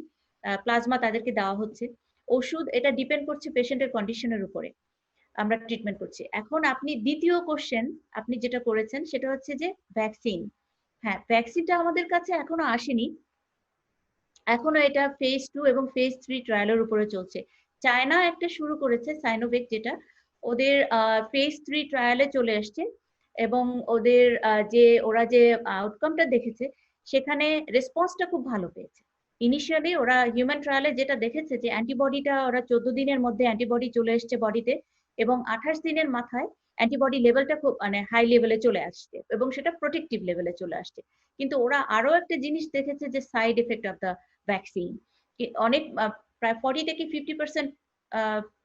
প্লাজমা তাদেরকে দেওয়া হচ্ছে। ওষুধ এটা ডিপেন্ড করছে পেশেন্টের কন্ডিশনের উপরে আমরা ট্রিটমেন্ট করছি। এখন আপনি দ্বিতীয় কোশ্চেন আপনি যেটা করেছেন সেটা হচ্ছে যে ভ্যাকসিন। হ্যাঁ, ভ্যাকসিনটা আমাদের কাছে এখনো আসেনি। এখনো এটা ফেজ 2 এবং ফেজ 3 ট্রায়ালের উপরে চলছে। চায়না একটা শুরু করেছে সাইনোভেক, যেটা ওদের ফেজ 3 ট্রায়ালে চলে আসছে এবং ওদের ওরা যে আউটকামটা দেখেছে সেখানে রেসপন্সটা খুব ভালো পেয়েছে। ইনিশিয়ালি ওরা হিউম্যান ট্রায়ালে যেটা দেখেছে যে অ্যান্টিবডিটা ওরা 14 দিনের মধ্যে অ্যান্টিবডি চলে এসছে বডিতে এবং 28 দিনের মাথায় অ্যান্টিবডি লেভেলটা খুব মানে হাই লেভেলে চলে আসছে এবং সেটা প্রোটেক্টিভ লেভেলে চলে আসছে। কিন্তু ওরা আরো একটা জিনিস দেখেছে যে side effect of the vaccine. অনেক প্রায় 40 থেকে 50%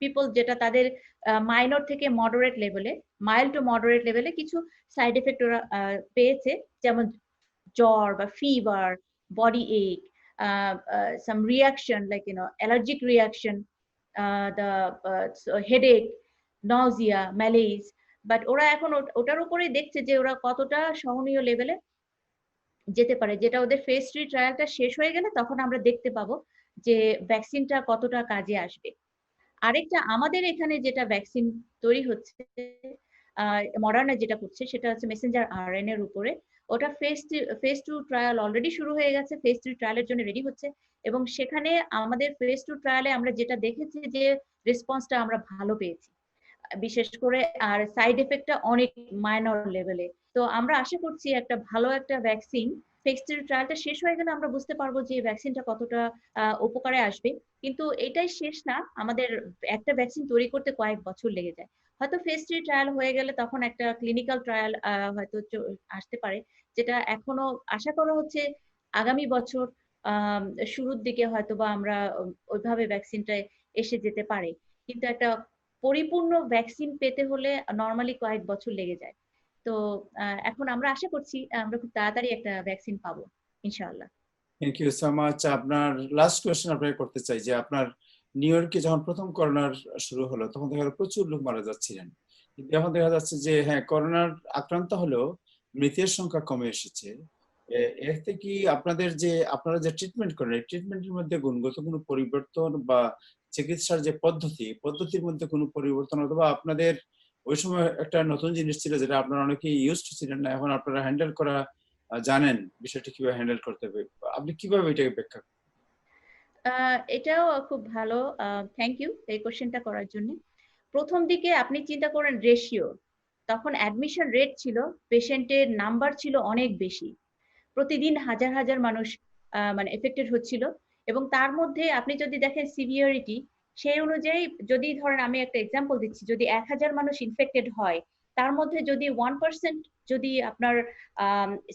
পিপল যেটা তাদের মাইনর থেকে মডারেট লেভেলে, মাইল্ড টু মডারেট লেভেলে কিছু সাইড এফেক্ট ওরা পেয়েছে, যেমন জ্বর বা ফিভার, বডি এক, some reaction like allergic reaction, the headache, nausea, malaise. But ওরা এখন ওটার উপরেই দেখছে যে ওরা কতটা সহনীয় লেভেলে যেতে পারে, যেটা ওদের ফেজ 3 ট্রায়ালটা শেষ হয়ে গেলে তখন আমরা দেখতে পাবো যে ভ্যাকসিনটা কতটা কাজে আসবে। আরেকটা আমাদের এখানে যেটা ভ্যাকসিন তৈরি হচ্ছে মডার্না যেটা করছে সেটা হচ্ছে মেসেঞ্জার আরএনএ এর উপরে। ওটা ফেজ 2 ট্রায়াল অলরেডি শুরু হয়ে গেছে, ফেজ 3 ট্রায়ালের জন্য রেডি হচ্ছে এবং সেখানে আমাদের ফেজ 2 ট্রায়ালে আমরা যেটা দেখেছি যে রেসপন্সটা আমরা ভালো পেয়েছি, বিশেষ করে আর সাইড এফেক্টটা অনেক মাইনর লেভেলে। তো আমরা আশা করছি একটা ভালো একটা ভ্যাকসিন ফেজ 3 ট্রায়ালটা শেষ হয়ে গেলে আমরা বুঝতে পারবো যে ভ্যাকসিনটা কতটা উপকারে আসবে। কিন্তু এটাই শেষ না, আমাদের একটা ভ্যাকসিন তৈরি করতে কয়েক বছর লেগে যায়। হয়তো ফেজ 3 ট্রায়াল হয়ে গেলে তখন একটা ক্লিনিক্যাল ট্রায়াল হয়তো আসতে পারে, যেটা এখনো আশা করা হচ্ছে আগামী বছর শুরুর দিকে হয়তো বা আমরা ওইভাবে ভ্যাকসিনটা এসে যেতে পারে। কিন্তু একটা পরিপূর্ণ ভ্যাকসিন পেতে হলে নরমালি কয়েক বছর লেগে যায়। তো এখন আমরা আশা করছি আমরা খুব তাড়াতাড়ি একটা ভ্যাকসিন পাবো ইনশাআল্লাহ। Thank you so much. আপনার লাস্ট কোয়েশ্চেন আপনাকে করতে চাই যে আপনার নিউ ইয়র্কে যখন প্রথম করোনার শুরু হলো তখন দেখা গেল প্রচুর লোক মারা যাচ্ছিলেন, কিন্তু এখন দেখা যাচ্ছে যে হ্যাঁ করোনার আক্রান্ত হলেও মৃতের সংখ্যা কমে এসেছে। এতে কি আপনারা যে ট্রিটমেন্ট করেন এই ট্রিটমেন্টের মধ্যে গুণগত কোনো পরিবর্তন বা চিকিৎসার যে পদ্ধতির মধ্যে কোনো পরিবর্তন, অথবা আপনাদের ওই সময় একটা নতুন জিনিস ছিল যেটা আপনারা অনেকেই ইউজড ছিলেন না, এখন আপনারা হ্যান্ডেল করা জানেন বিষয়টা কিভাবে হ্যান্ডেল করতে হবে, আপনি কিভাবে এটাকে ব্যাখ্যা করেন? এটাও খুব ভালো, থ্যাংক ইউ এই কোশ্চেনটা করার জন্য। প্রথম দিকে আপনি চিন্তা করেন রেশিও, তখন অ্যাডমিশন রেট ছিল, পেশেন্টের নাম্বার ছিল অনেক বেশি, প্রতিদিন হাজার হাজার মানুষ মানে এফেক্টেড হচ্ছিল এবং তার মধ্যে আপনি যদি দেখেন সিভিয়ারিটি সেই অনুযায়ী, যদি ধরেন আমি একটা এক্সাম্পল দিচ্ছি, যদি 1000 মানুষ ইনফেক্টেড হয় তার মধ্যে যদি 1% যদি আপনার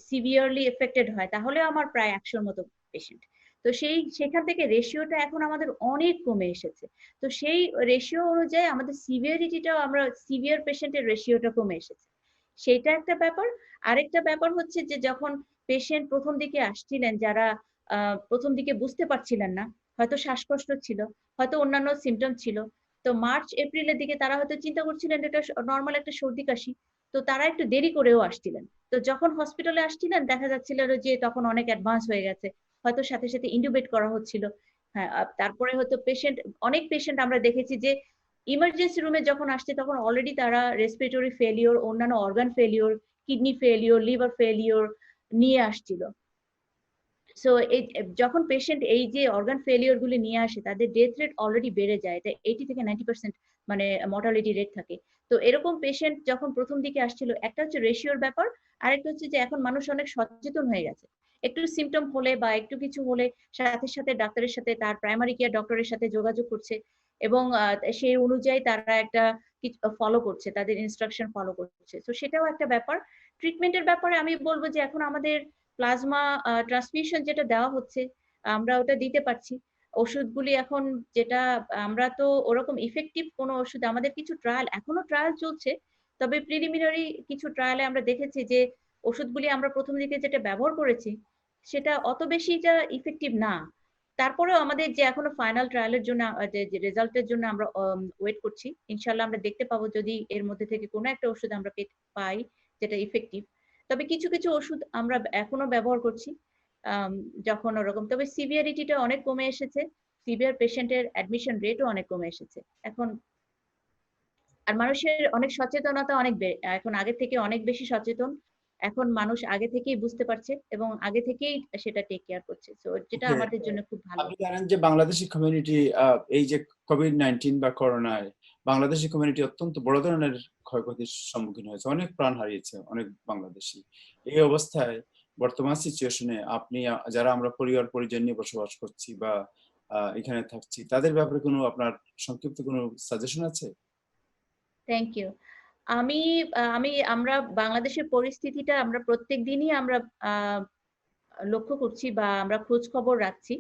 সিভিয়ারলি এফেক্টেড হয় তাহলে আমার প্রায় 100-র মতো পেশেন্ট। তো সেখান থেকে রেশিওটা এখন আমাদের অনেক কমে এসেছে। তো সেই রেশিও অনুযায়ী আমাদের সিভিয়ারিটিটাও আমরা সিভিয়ার পেশেন্টের রেশিওটা কমে এসেছে, সেটা একটা ব্যাপার। আরেকটা ব্যাপার হচ্ছে যে যখন পেশেন্ট প্রথম দিকে আসছিলেন, যারা প্রথম দিকে বুঝতে পারছিলেন না, হয়তো শ্বাসকষ্ট ছিল, হয়তো অন্যান্য সিমটম ছিল, তো মার্চ এপ্রিলের দিকে তারা হয়তো চিন্তা করছিলেন এটা নর্মাল একটা সর্দি কাশি, তো তারা একটু দেরি করেও আসছিলেন। তো যখন হসপিটালে আসছিলেন দেখা যাচ্ছিল যে তখন অনেক অ্যাডভান্স হয়ে গেছে, হয়তো সাথে সাথে ইন্টুবেট করা হচ্ছিল। হ্যাঁ, তারপরে হয়তো অনেক পেশেন্ট আমরা দেখেছি যে ইমার্জেন্সি রুমে যখন আসছে তখন অলরেডি তারা রেসপিরেটরি ফেলিওর, অন্যান্য organ failure, kidney failure, liver failure নিয়ে আসছিল। সো এই যখন পেশেন্ট এই যে অর্গান ফেলিওর গুলি নিয়ে আসে তাদের ডেথ রেট অলরেডি বেড়ে যায়, এটা 80 থেকে 90% মানে মর্টালিটি রেট থাকে। তো এরকম পেশেন্ট যখন প্রথম দিকে আসছিল, একটা হচ্ছে রেশিওর ব্যাপার, আরেকটা হচ্ছে যে এখন মানুষ অনেক সচেতন হয়ে গেছে। একটু সিমটম হলে বা একটু কিছু হলে সাথে সাথে ডাক্তারের সাথে, তার প্রাইমারি কেয়ার ডক্টরের সাথে যোগাযোগ করছে এবং সেই অনুযায়ী তারা একটা ফলো করছে, তাদের ইনস্ট্রাকশন ফলো করছে। তো সেটাও একটা ব্যাপার। ট্রিটমেন্টের ব্যাপারে আমি বলবো যে এখন আমাদের প্লাজমা ট্রান্সমিশন যেটা দেওয়া হচ্ছে আমরা ওটা দিতে পারছি। ওষুধগুলি এখন যেটা আমরা তো ওরকম ইফেক্টিভ কোনো ওষুধ, আমাদের কিছু ট্রায়াল, এখনো ট্রায়াল চলছে, তবে প্রিলিমিনারি কিছু ট্রায়ালে আমরা দেখেছি যে ওষুধগুলি আমরা প্রথম দিকে যেটা ব্যবহার করেছি সেটা অত বেশিটা ইফেক্টিভ না। তারপরেও আমাদের যে এখনো ফাইনাল ট্রায়ালের জন্য যে রেজাল্টের জন্য আমরা ওয়েট করছি, ইনশাল্লাহ আমরা দেখতে পাবো যদি এর মধ্যে থেকে কোনো একটা ওষুধ আমরা পাই যেটা ইফেক্টিভ। তবে কিছু কিছু ওষুধ আমরা এখনো ব্যবহার করছি যখন ওরকম, তবে সিভিয়ারিটিটা অনেক কমে এসেছে, সিভিয়ার পেশেন্টের অ্যাডমিশন রেটও অনেক কমে এসেছে এখন। আর মানুষের অনেক সচেতনতা অনেক এখন আগের থেকে অনেক বেশি সচেতন। এখন মানুষ আগে থেকেই বুঝতে পারছে এবং আগে থেকেই সেটা টেক কেয়ার করছে, তো যেটা Okay, আমাদের জন্য খুব ভালো। আপনি জানেন যে বাংলাদেশি কমিউনিটি এই যে কোভিড-19 বা করোনায় বাংলাদেশি কমিউনিটি অত্যন্ত বড় ধরনের ক্ষয়ক্ষতির সম্মুখীন হয়েছে, অনেক প্রাণ হারিয়েছে অনেক বাংলাদেশি। এই অবস্থায় বর্তমান সিচুয়েশনে আপনি যারা আমরা পরিবার পরিজন নিয়ে বসবাস করছি বা এখানে থাকছি তাদের ব্যাপারে কোনো আপনার সংক্ষিপ্ত কোনো সাজেশন আছে? Thank you. আমি আমরা বাংলাদেশের পরিস্থিতিটা আমরা প্রত্যেক দিনই আমরা লক্ষ্য করছি বা আমরা খোঁজ খবর রাখছি।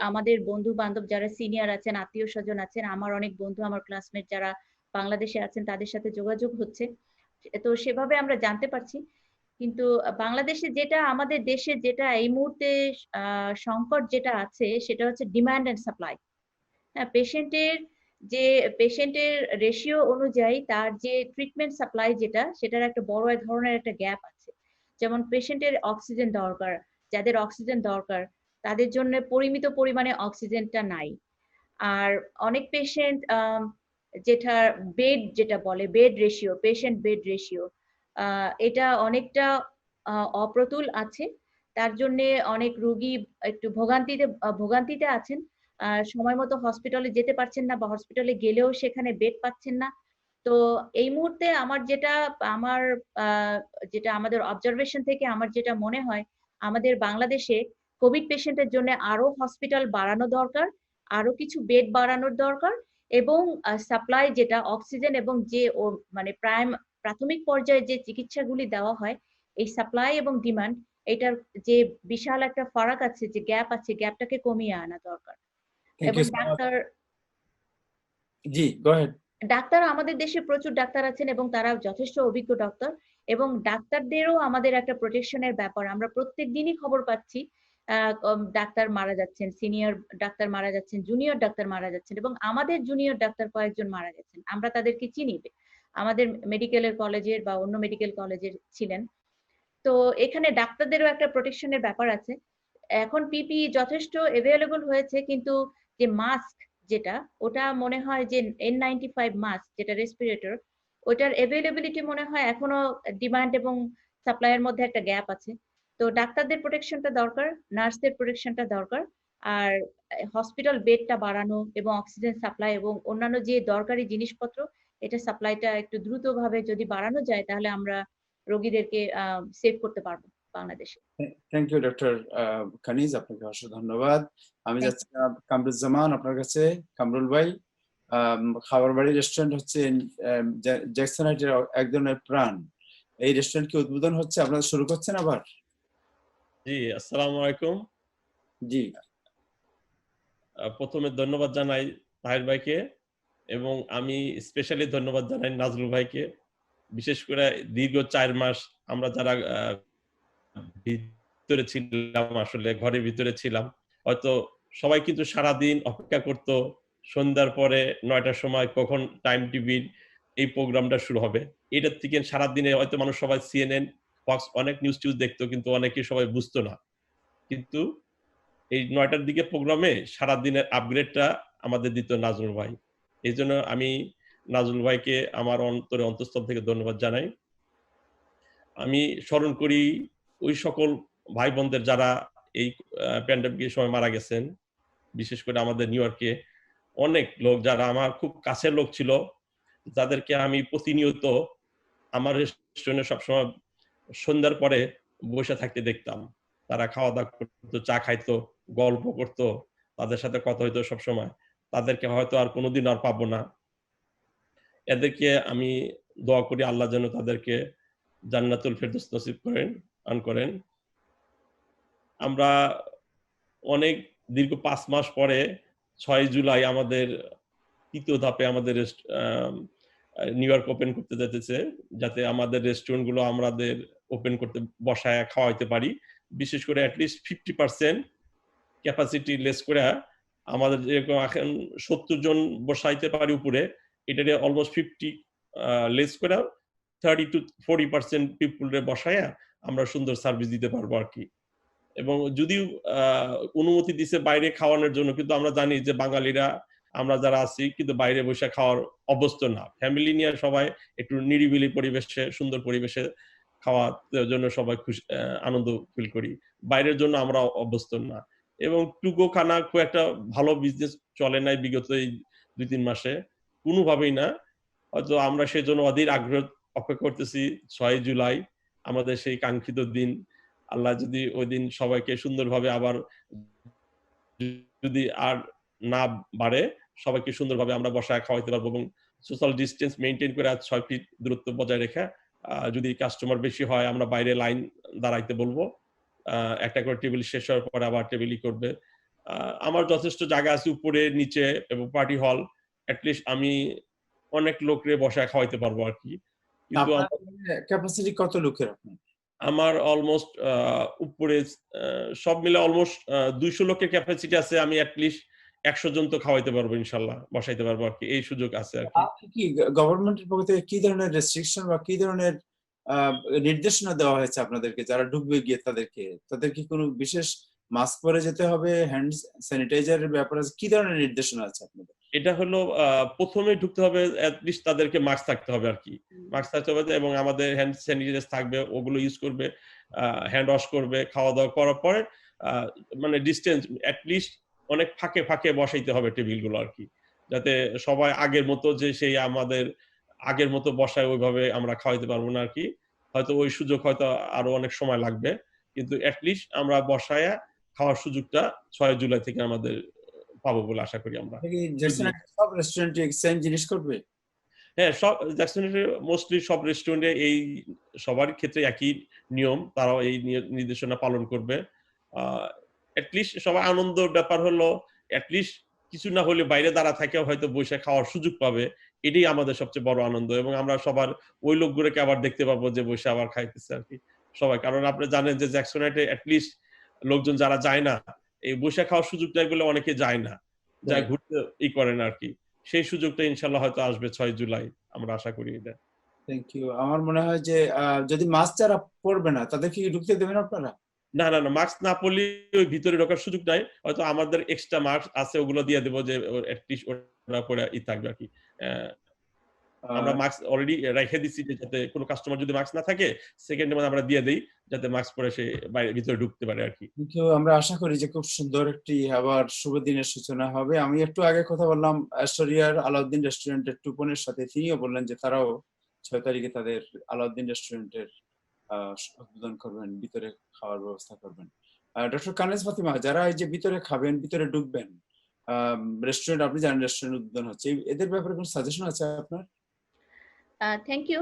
আমাদের বন্ধু বান্ধব যারা সিনিয়র আছেন, আত্মীয় স্বজন আছেন, আমার অনেক বন্ধু, আমার ক্লাসমেট যারা বাংলাদেশে আছেন তাদের সাথে যোগাযোগ হচ্ছে, তো সেভাবে আমরা জানতে পারছি। কিন্তু বাংলাদেশে যেটা, আমাদের দেশে যেটা এই মুহূর্তে সংকট যেটা আছে সেটা হচ্ছে ডিমান্ড এন্ড সাপ্লাই। হ্যাঁ, পেশেন্টের রেশিও অনুযায়ী তার যে ট্রিটমেন্ট সাপ্লাই যেটা, সেটার একটা বড় এক ধরনের একটা গ্যাপ আছে। যেমন পেশেন্টের অক্সিজেন দরকার, যাদের অক্সিজেন দরকার তাদের জন্য পরিমিত পরিমাণে অক্সিজেনটা নাই। আর অনেক পেশেন্ট যেটা বেড, যেটা বলে bed ratio, patient bed ratio, এটা অনেকটা অপ্রতুল আছে। তার জন্য অনেক রোগী একটু ভোগান্তিতে আছেন, সময় মতো হসপিটালে যেতে পারছেন না বা হসপিটালে গেলেও সেখানে বেড পাচ্ছেন না। তো এই মুহূর্তে আমার যেটা আমাদের অবজারভেশন থেকে আমার যেটা মনে হয়, আমাদের বাংলাদেশে কোভিড পেশেন্টের জন্য আরো হসপিটাল বাড়ানো দরকার, আরো কিছু বেড বাড়ানোর দরকার, এবং সাপ্লাই যেটা অক্সিজেন এবং যে মানে প্রাথমিক পর্যায়ে যে চিকিৎসাগুলি দেওয়া হয়, এই সাপ্লাই এবং ডিমান্ড, এটার যে বিশাল একটা ফারাক আছে, যে গ্যাপ আছে, গ্যাপটাকে কমিয়ে আনা দরকার। থ্যাংক এবং ইউ সো মাচ। জি, গো আহেড। ডাক্তার আমাদের দেশে প্রচুর ডাক্তার আছেন এবং তারা যথেষ্ট অভিজ্ঞ ডাক্তার, এবং ডাক্তারদেরও আমাদের একটা প্রোটেকশনের ব্যাপার। আমরা প্রত্যেক দিনই খবর পাচ্ছি ডাক্তার মারা যাচ্ছেন, সিনিয়র ডাক্তার মারা যাচ্ছেন, জুনিয়র ডাক্তার মারা যাচ্ছেন, এবং আমাদের জুনিয়র ডাক্তার কয়েকজন মারা গেছেন, আমরা তাদেরকে চিনি, আমাদের মেডিকেলের কলেজের বা অন্য মেডিকেল কলেজের ছিলেন। তো এখানে ডাক্তারদেরও একটা প্রোটেকশনের ব্যাপার আছে। এখন পিপি যথেষ্ট এভেলেবল হয়েছে, কিন্তু যে মাস্ক যেটা, ওটা মনে হয় যে N95 মাস্ক যেটা রেসপিরেটর, ওটার এভেলেবিলিটি মনে হয় এখনো ডিমান্ড এবং সাপ্লাইয়ের মধ্যে একটা গ্যাপ আছে। তো ডাক্তারদের প্রোটেকশনটা দরকার, নার্সদের প্রোটেকশনটা দরকার, আর হসপিটাল বেডটা বাড়ানো এবং অক্সিজেন সাপ্লাই এবং অন্যান্য যে দরকারি জিনিসপত্র, এটা সাপ্লাইটা একটু দ্রুতভাবে যদি বাড়ানো যায় তাহলে আমরা রোগীদেরকে সেভ করতে পারবো বাংলাদেশে। থ্যাংক ইউ ডক্টর কানিজ, আপনাকে অসংখ্য ধন্যবাদ। আমি Thank যাচ্ছি কামরুজ্জামান আপনার কাছে। কামরুল ভাই, খাবার বাড়ি রেস্টুরেন্ট হচ্ছে জ্যাকসন হাইটের এক ধরনের প্রাণ। এই রেস্টুরেন্ট কি উদ্বোধন হচ্ছে, আপনারা শুরু করছেন আবার? জি, আসসালামু আলাইকুম। জি, প্রথমে ধন্যবাদ জানাই তাহির ভাইকে, এবং আমি স্পেশালি ধন্যবাদ জানাই নাজরুল ভাইকে। বিশেষ করে দীর্ঘ 4 মাস আমরা যারা ভিতরে ছিলাম, আসলে ঘরের ভিতরে ছিলাম, হয়তো সবাই কিন্তু সারাদিন অপেক্ষা করতো সন্ধ্যার পরে 9টার সময় কখন টাইম টিভির এই প্রোগ্রামটা শুরু হবে। এটার থেকে সারাদিনে হয়তো মানুষ সবাই CNN, Fox অনেক নিউজ টিউজ দেখতো, কিন্তু অনেকে সবাই বুঝতো না। কিন্তু এই 9টার দিকে প্রোগ্রামে সারাদিনের আপগ্রেডটা আমাদের দিত নাজমুল ভাই। এইজন্য আমি নাজমুল ভাইকে আমার অন্তঃস্থল থেকে ধন্যবাদ জানাই। আমি স্মরণ করি ওই সকল ভাই বোনদের যারা এই প্যান্ডেমিকের সময় মারা গেছেন। বিশেষ করে আমাদের নিউ ইয়র্কে অনেক লোক যারা আমার খুব কাছের লোক ছিল, যাদেরকে আমি প্রতিনিয়ত আমার রেস্টুরেন্টে সবসময় সন্ধ্যার পরে বসে থাকতে দেখতাম। তারা খাওয়া-দাওয়া করতো, চা খাইতো, গল্প করতো, তাদের সাথে কথা হইতো সবসময়। তাদেরকে হয়তো আর কোনোদিন আর পাবো না। এদেরকে আমি দোয়া করি আল্লাহ যেন তাদেরকে জান্নাতুল ফেরদৌস নসিব করেন। আমরা অনেক দীর্ঘ ৫ মাস পরে ৬ জুলাই আমাদের ৩য় ধাপে আমাদের নিউ ইয়র্ক ওপেন করতে যাইতেছে, যাতে আমাদের রেস্টুরেন্ট গুলো আমাদের ওপেন করতে বসায় খাওয়াইতে পারি। বিশেষ করে এটলিস্ট 50% ক্যাপাসিটি লেস করে আমাদের যেরকম এখন ৭০ জন বসাইতে পারি উপরে, এটারে অলমোস্ট 50 লেস করে 30-40% পিপলরে বসায়া আমরা সুন্দর সার্ভিস দিতে পারবো আরকি। এবং যদিও অনুমতি দিছে বাইরে খাওয়ানোর জন্য, কিন্তু আমরা জানি যে বাঙালিরা আমরা যারা আছি কিন্তু বাইরে বসে খাওয়ার অভ্যস্ত না। ফ্যামিলি নিয়ে সবাই একটু নিরিবিলি পরিবেশে, সুন্দর পরিবেশে খাওয়ার জন্য সবাই খুশি, আনন্দ ফিল করি। বাইরের জন্য আমরা অভ্যস্ত না। এবং টু গো খানা খুব একটা ভালো বিজনেস চলে নাই বিগত এই ২-৩ মাসে। কোনোভাবেই না। হয়তো আমরা সেজন্য অধীর আগ্রহ অপেক্ষা করতেছি ৬ জুলাই আমাদের সেই কাঙ্ক্ষিত দিন। আল্লাহ যদি ওই দিন সবাইকে সুন্দরভাবে আবার যদি আর না বাড়ে, সবাইকে সুন্দরভাবে আমরা বসায় খাওয়াইতে পারবো এবং সোশ্যাল ডিসটেন্স মেইনটেইন করে ৬ ফিট দূরত্ব বজায় রেখে যদি কাস্টমার বেশি হয় আমরা বাইরে লাইন দাঁড়াইতে বলবো। একটা করে টেবিল শেষ হওয়ার পরে আবার টেবিলই করবে। আমার যথেষ্ট জায়গা আছে উপরে, নিচে এবং পার্টি হল। এট লিস্ট আমি অনেক লোকরে বসায় খাওয়াইতে পারবো আরকি। কিন্তু আপনার ক্যাপাসিটি কত লোকের আপনার? আমার অলমোস্ট উপরে সব মিলে অলমোস্ট ২০০ লোকের ক্যাপাসিটি আছে। আমি এট লিস্ট ১০০ জন তো খাওয়াইতে পারবো ইনশাআল্লাহ, বসাইতে পারবো আরকি। এই সুযোগ আছে আরকি। আপনি কি গভর্নমেন্টের পক্ষ থেকে কি ধরনের রেস্ট্রিকশন বা কি ধরনের নির্দেশনা দেওয়া হয়েছে আপনাদেরকে, যারা ঢুকবে গিয়ে তাদের কি কোনো বিশেষ মাস্ক পরে যেতে হবে, হ্যান্ড স্যানিটাইজারের ব্যাপারে কি ধরনের নির্দেশনা আছে আপনাদের? এটা হলো প্রথমে ঢুকতে হবে এট লিস্ট তাদেরকে মাস্ক থাকতে হবে আরকি। মাস্ক থাকতে হবে এবং আমাদের হ্যান্ড স্যানিটাইজার থাকবে, ওগুলো ইউজ করবে, হ্যান্ড ওয়াশ করবে, খাওয়া-দাওয়া করার পরে মানে ডিসটেন্স এট লিস্ট অনেক ফাঁকে, ফাঁকে বসাইতে হবে টেবিলগুলো আরকি। যাতে সবাই আগের মতো যে সেই আমাদের আগের মতো বসায় ওইভাবে আমরা খাওয়াইতে পারবো না আরকি। হয়তো ওই সুযোগ হয়তো আরো অনেক সময় লাগবে। কিন্তু এট লিস্ট আমরা বসায়া খাওয়ার সুযোগটা ৬ জুলাই থেকে আমাদের পাবো বলে আশা করি আমরা। সব রেস্টুরেন্টে সেম জিনিস করবে? হ্যাঁ, সব জ্যাকসনের মোস্টলি সব রেস্টুরেন্টে এই সবার ক্ষেত্রে একই নিয়ম। তারাও এই নির্দেশনা পালন করবে। আ এট লিস্ট সবার আনন্দের ব্যাপার হলো এট লিস্ট কিছু না হলে বাইরে দাঁড়া থাকেও হয়তো বইসা খাওয়ার সুযোগ পাবে। এটাই আমাদের সবচেয়ে বড় আনন্দ এবং আমরা সবার ওই লোকগুলোকে আবার দেখতে পাবো যে বইসা আবার খাইতেছে আরকি সবাই। কারণ আপনি জানেন যে জ্যাকসনাইটে এট লিস্ট লোকজন যারা যায় না, এই বইসা খাওয়ার সুযোগটাই বলে অনেকে যায় না। যায় ঘুরতে করে না আরকি। সেই সুযোগটা ইনশাআল্লাহ হয়তো আসবে ৬ জুলাই। আমরা আশা করি এটা। Thank you. আমার মনে হয় যে যদি মাস্ক যারা পরবে না তাদেরকে কি ঢুকতে দেবেন আপনারা? না, মাস্ক না পরলে ওই ভিতরে ঢোকার সুযোগ নাই। হয়তো আমাদের এক্সট্রা মাস্ক আছে, ওগুলো দিয়ে দেব যে এট লিস্ট ওরা পরে থাকবে আরকি। আমরা মাস্ক অলরেডি রাইখা দিছি যাতে কোনো কাস্টমার যদি মাস্ক না থাকে সেকেন্ড এ আমরা দিয়ে দেই যাতে মাস্ক পরে সে বাইরে ভিতরে ঢুকতে পারে আরকি। কিন্তু আমরা আশা করি যে খুব সুন্দর একটি আবার শুভ দিনের সূচনা হবে। আমি একটু আগে কথা বললাম অ্যাস্টোরিয়ার আলাউদ্দিন রেস্টুরেন্টের টুপনের সাথে। তিনিও বললেন যে তারাও ৬ তারিখে তাদের আলাউদ্দিন রেস্টুরেন্টের উদ্বোধন করবেন, ভিতরে খাওয়ার ব্যবস্থা করবেন। ডক্টর কানেজ ফাতিমা, যারা এই যে ভিতরে খাবেন, ভিতরে ঢুকবেন, রেস্টুরেন্ট আপনি জানেন রেস্টুরেন্ট উদ্বোধন হচ্ছে, এদের ব্যাপারে কোনো সাজেশন আছে আপনার? Thank you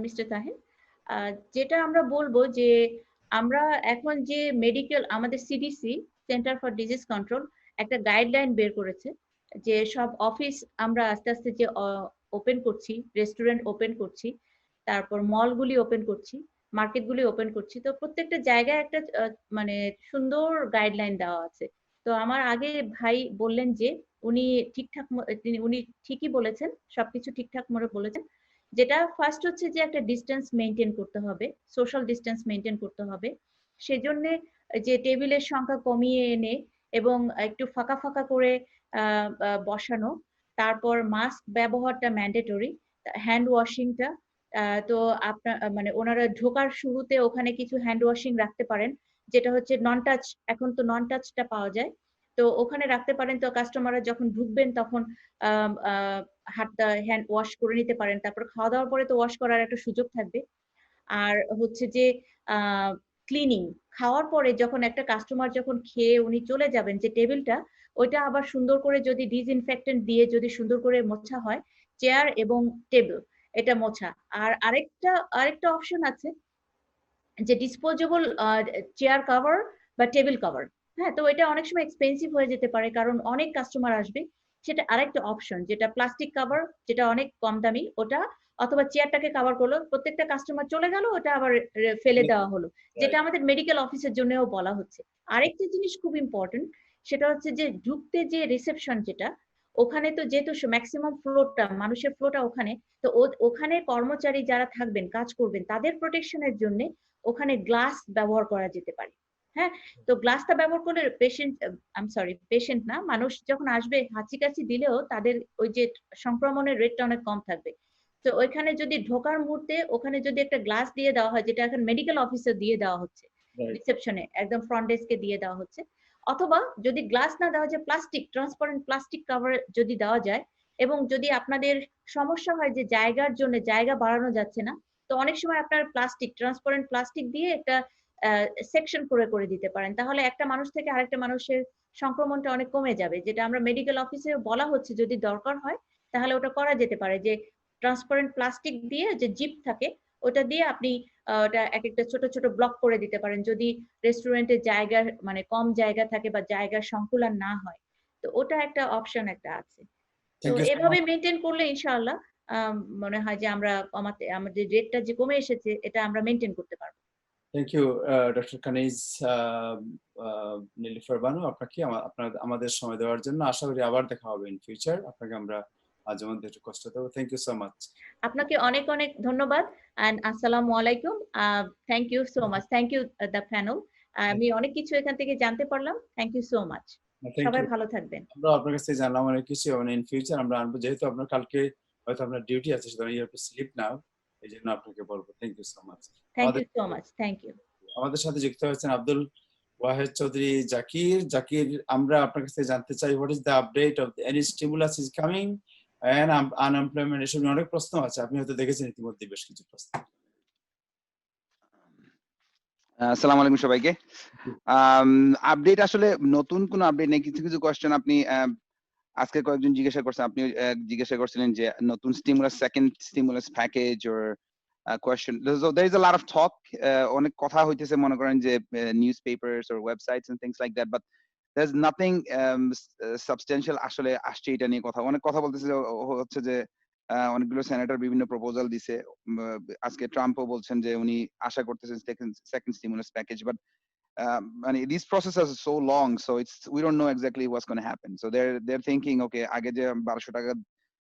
mister Tahir. যেটা আমরা বলবো যে আমরা এখন যে মেডিকেল আমাদের CDC center for disease control guideline গাইডলাইন বের করেছে যে সব অফিস আমরা আস্তে আস্তে যে ওপেন করছি, রেস্টুরেন্ট ওপেন করছি, তারপর মলগুলি ওপেন করছি, মার্কেটগুলি ওপেন করছি, তো প্রত্যেকটা জায়গায় একটা মানে সুন্দর গাইডলাইন দেওয়া আছে তো আমার আগে ভাই বললেন যে উনি উনি ঠিকই বলেছেন, সবকিছু ঠিকঠাক মতো বলেছেন। যেটা ফার্স্ট হচ্ছে যে একটা ডিস্টেন্স মেনটেন করতে হবে, সোশ্যাল ডিস্টেন্স মেনটেন করতে হবে। সেজন্য যে টেবিলের সংখ্যা কমিয়ে এনে এবং একটু ফাঁকা ফাঁকা করে বসানো, তারপর মাস্ক ব্যবহারটা ম্যান্ডেটরি, হ্যান্ড ওয়াশিংটা, তো আপনার মানে ওনারা ঢোকার শুরুতে ওখানে কিছু হ্যান্ড ওয়াশিং রাখতে পারেন, যেটা হচ্ছে নন টাচ, এখন তো নন টাচটা পাওয়া যায়, তো ওখানে রাখতে পারেন। তো কাস্টমাররা যখন ঢুকবেন তখন হাতটা হ্যান্ড ওয়াশ করে নিতে পারেন। তারপর খাওয়া দাওয়ার পরে তো ওয়াশ করার একটা সুযোগ থাকবে। আর হচ্ছে যে ক্লিনিং, খাওয়ার পরে যখন একটা কাস্টমার যখন খেয়ে উনি চলে যাবেন, যে টেবিলটা ওইটা আবার সুন্দর করে যদি ডিসইনফেক্টেন্ট দিয়ে যদি সুন্দর করে মোছা হয়, চেয়ার এবং টেবিল এটা মোছা। আর আরেকটা অপশন আছে যে ডিসপোজেবল চেয়ার কভার বা টেবিল কভার। হ্যাঁ, তো এটা অনেক সময় এক্সপেন্সিভ হয়ে যেতে পারে কারণ অনেক কাস্টমার আসবে। সেটা আরেকটা অপশন, যেটা প্লাস্টিক কভার, যেটা অনেক কম দামি ওটা, অথবা চেয়ারটাকে কভার করলো, প্রত্যেকটা কাস্টমার চলে গেল, ওটা আবার ফেলে দেওয়া হলো, যেটা আমাদের মেডিকেল অফিসের জন্যও বলা হচ্ছে। আরেকটা জিনিস খুব ইম্পর্টেন্ট, সেটা হচ্ছে যে ঢুকতে যে রিসেপশন, যেটা ওখানে তো যেহেতু ম্যাক্সিমাম ফ্লোরটা মানুষের ফ্লোরটা ওখানে, তো ওখানে কর্মচারী যারা থাকবেন কাজ করবেন তাদের প্রোটেকশনের জন্য ওখানে গ্লাস ব্যবহার করা যেতে পারে। হ্যাঁ, তো গ্লাসটা ব্যবহার করলে পেশেন্ট না, মানুষ যখন আসবে হাঁচি কাশি দিলেও তাদের ওই যে সংক্রমণের রেটটা অনেক কম থাকবে। তো ওইখানে যদি ঢোকার মুহূর্তে ওখানে যদি একটা গ্লাস দিয়ে দেওয়া হয়, যেটা এখন মেডিকেল অফিসে দিয়ে দেওয়া হচ্ছে, রিসেপশনে একদম ফ্রন্ট ডেস্কে দিয়ে দেওয়া হচ্ছে, অথবা যদি গ্লাস না দেওয়া যায় প্লাস্টিক, ট্রান্সপারেন্ট প্লাস্টিক কভার যদি দেওয়া যায়, এবং যদি আপনাদের সমস্যা হয় যে জায়গার জন্য জায়গা বাড়ানো যাচ্ছে না, তো অনেক সময় আপনার ট্রান্সপারেন্ট প্লাস্টিক দিয়ে একটা সেকশন করে করে দিতে পারেন, তাহলে একটা মানুষ থেকে আরেকটা মানুষের সংক্রমণটা অনেক কমে যাবে। যেটা আমরা মেডিকেল অফিসে বলা হচ্ছে যদি দরকার হয় তাহলে ওটা করা যেতে পারে, যে ট্রান্সপারেন্ট প্লাস্টিক দিয়ে যে জিপ থাকে ওটা দিয়ে আপনি ওটা এক একটা ছোট ছোট ব্লক করে দিতে পারেন, যদি রেস্টুরেন্টের জায়গা মানে কম জায়গা থাকে বা জায়গার সংকুলান না হয়, তো ওটা একটা অপশন একটা আছে। তো থ্যাংক ইউ সো এভাবে মাচ। মেনটেন করলে ইনশাআল্লাহ মনে হয় যে আমরা আমাদের রেটটা যে কমে এসেছে এটা আমরা মেনটেন করতে পারবো। থ্যাংক ইউ ডক্টর কানিজ নীলিফার বানু, আপনাকে আমাদের সময় দেওয়ার জন্য। আশা করি আবার দেখা হবে ইন ফিউচার। আপনাকে আমরা মাঝে মধ্যে একটু কষ্ট দেবো। Thank you so much. আপনাকে অনেক অনেক ধন্যবাদ এন্ড আসসালামু আলাইকুম। Thank you so much, thank you the panel. আমি অনেক কিছু এখান থেকে জানতে পারলাম। Thank you so much. Thank সবাই ইউ। ভালো থাকবেন। আমরা আপনার কাছে জানলাম অনেক কিছু, মানে ইন ফিউচার আমরা আনবো, যেহেতু আপনার কালকে হয়তো আপনার ডিউটি আছে, সুতরাং you have to sleep now, এই জন্য আপনাকে বলবো। Thank you so much. Thank you so much. Thank you. আমাদের সাথে যুক্ত হয়েছেন আব্দুল ওয়াহেদ চৌধুরী জাকির। জাকির, আমরা আপনার কাছে জানতে চাই what is the update of any stimulus is coming and unemployment, এসব নিয়ে অনেক প্রশ্ন আছে, আপনি হয়তো দেখেছেন ইতিমধ্যে বেশ কিছু প্রশ্ন। আসসালামু আলাইকুম সবাইকে। আপডেট আসলে নতুন কোনো আপডেট নেই, কিছু কিছু কোয়েশ্চেন আপনি আজকে কয়েকজন জিজ্ঞাসা করছেন, আপনি জিজ্ঞাসা করছিলেন যে নতুন stimulus, second stimulus package or question, there is a lot of talk, অনেক কথা হইতেছে মনে করেন যে newspapers or websites and things like that, but there's nothing substantial আসলে আসছে এটা নিয়ে কথা, অনেক কথা বলতেছে হচ্ছে যে অনেকগুলো সেনেটর বিভিন্ন প্রপোজাল দিছে, আজকে ট্রাম্পও বলছেন যে উনি আশা করতেছেন second stimulus package, but these processes are so long, so we don't know exactly what's going to happen. So they're thinking, okay, আগে যে 1200 টাকা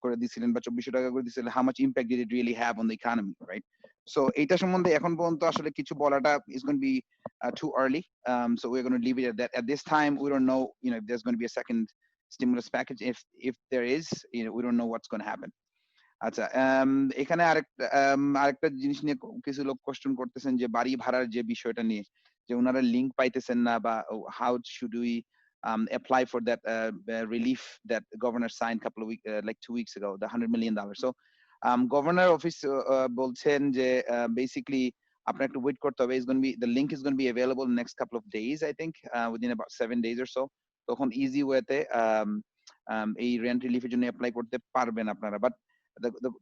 করে দিছিলেন বা 2400 টাকা করে দিছিলেন, how much impact did it really have on the economy, right? So এটা সম্বন্ধে এখন পর্যন্ত আসলে কিছু বলাটা is going to be too early. So we're going to leave it at that. At this time, we don't know, if there's going to be a second stimulus package. If there is, we don't know what's going to happen. আচ্ছা, এখানে আরেকটা জিনিস নিয়ে কিছু লোক question করতেছেন যে বাড়ি ভাড়ার যে বিষয়টা নিয়ে, যে ওনারা লিংক পাইতেছেন না, বা how should we apply for that relief that the governor signed like 2 weeks ago, the $100 million. So governor office বলছেন যে basically আপনার একটু ওয়েট করতে হবে, the link is going to be available in the next couple of days, I think within about 7 days or so. তখন easy ওয়েতে এই rent রিলিফের জন্য অ্যাপ্লাই করতে পারবেন আপনারা। But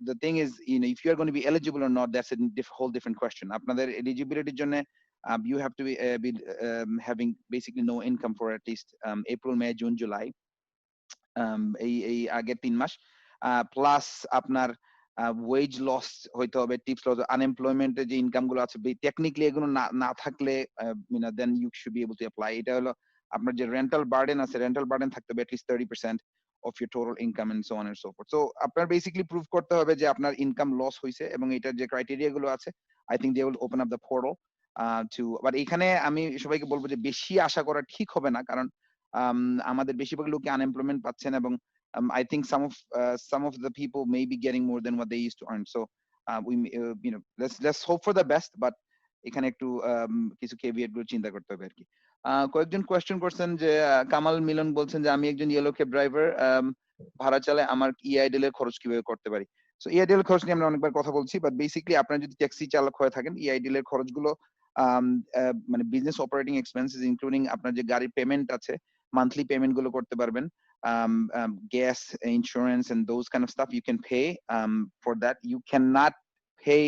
the thing is, if you are going to be eligible or not, that's a whole different question. আপনাদের eligibility জন্য you have to be having basically no income for at least April, May, June, July, এই আগের 3 মাস, plus আপনার wedge loss হইতে হবে, tips loss, আনএমপ্লয়মেন্টের যে income গুলো আছে টেকনিক্যালি এগুলো না থাকলে then you should be able to apply. এটা হলো আপনার যে রেন্টাল বার্ডেন আছে, রেন্টাল বার্ডেন থাকতে হবে at least 30% of your total income and so on and so forth. So আপনার বেসিক্যালি প্রুভ করতে হবে যে আপনার ইনকাম লস হয়েছে, এবং এটার যে ক্রাইটেরিয়া গুলো আছে, I think they will open up the portal to, but এখানে আমি সবাইকে বলবো যে বেশি আশা করা ঠিক হবে না, কারণ আমাদের বেশিরভাগ লোকে আনএমপ্লয়মেন্ট পাচ্ছেন, এবং I think some of the people may be getting more than what they used to earn. So we let's hope for the best, but এখানে একটু কিছু কেভিয়েট গুলো চিন্তা করতে হবে আর কি। কয়েকজন কোয়েশ্চেন করছেন যে কামাল মিলন বলছেন যে আমি একজন ইয়েলো ক্যাব ড্রাইভার, ভাড়া চালায়, আমার ইআইডিএল এর খরচ কিভাবে করতে পারি? সো ইআইডিএল এর খরচ নিয়ে আমরা অনেকবার কথা বলছি, বাট বেসিক্যালি আপনারা যদি ট্যাক্সি চালক হয়ে থাকেন, ইআইডিএল এর খরচগুলো মানে বিজনেস অপারেটিং এক্সপেন্সেস ইনক্লুডিং আপনার যে গাড়ির পেমেন্ট আছে, মান্থলি পেমেন্ট গুলো করতে পারবেন, gas, insurance, and those kind of stuff you can pay for that. You cannot pay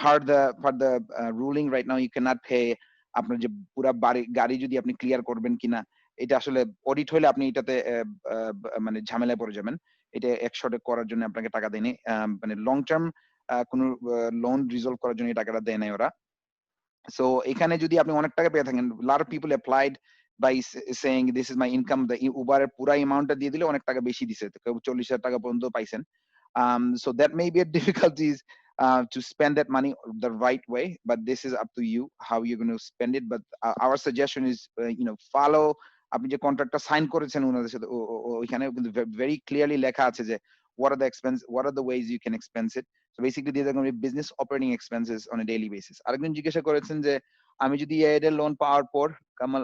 part the ruling right now, you cannot pay আপনার যে পুরা গাড়ি যদি আপনি ক্লিয়ার করবেন কিনা, এটা আসলে অডিট হলে আপনি এটাতে মানে ঝামেলায় পড়ে যাবেন। এটা একশটে করার জন্য আপনাকে টাকা দেয়নি, মানে লং টার্ম কোনো লোন রিজলভ করার জন্য এই টাকাটা দেয় নাই ওরা। সো এখানে যদি আপনি অনেক টাকা পেয়ে থাকেন, lot of people applied by saying this is my income, the Uber এর পুরা অ্যামাউন্টটা দিয়ে দিলে অনেক টাকা বেশি দিছে, কেউ 40,000 টাকা পর্যন্ত পাইছেন। So that may be a difficulties to spend that money the right way, but this is up to you how you're going to spend it. But our suggestion is follow, আপনি যে কন্ট্রাক্টটা সাইন করেছেন ওনাদের সাথে, ওইখানে কিন্তু very clearly লেখা আছে যে what are the ways you can expense it. So basically these are going to be business operating expenses on a daily basis. আরেকজন জিজ্ঞাসা করেছেন যে আমি যদি ইআইডিএল লোন পাওয়ার পর কামাল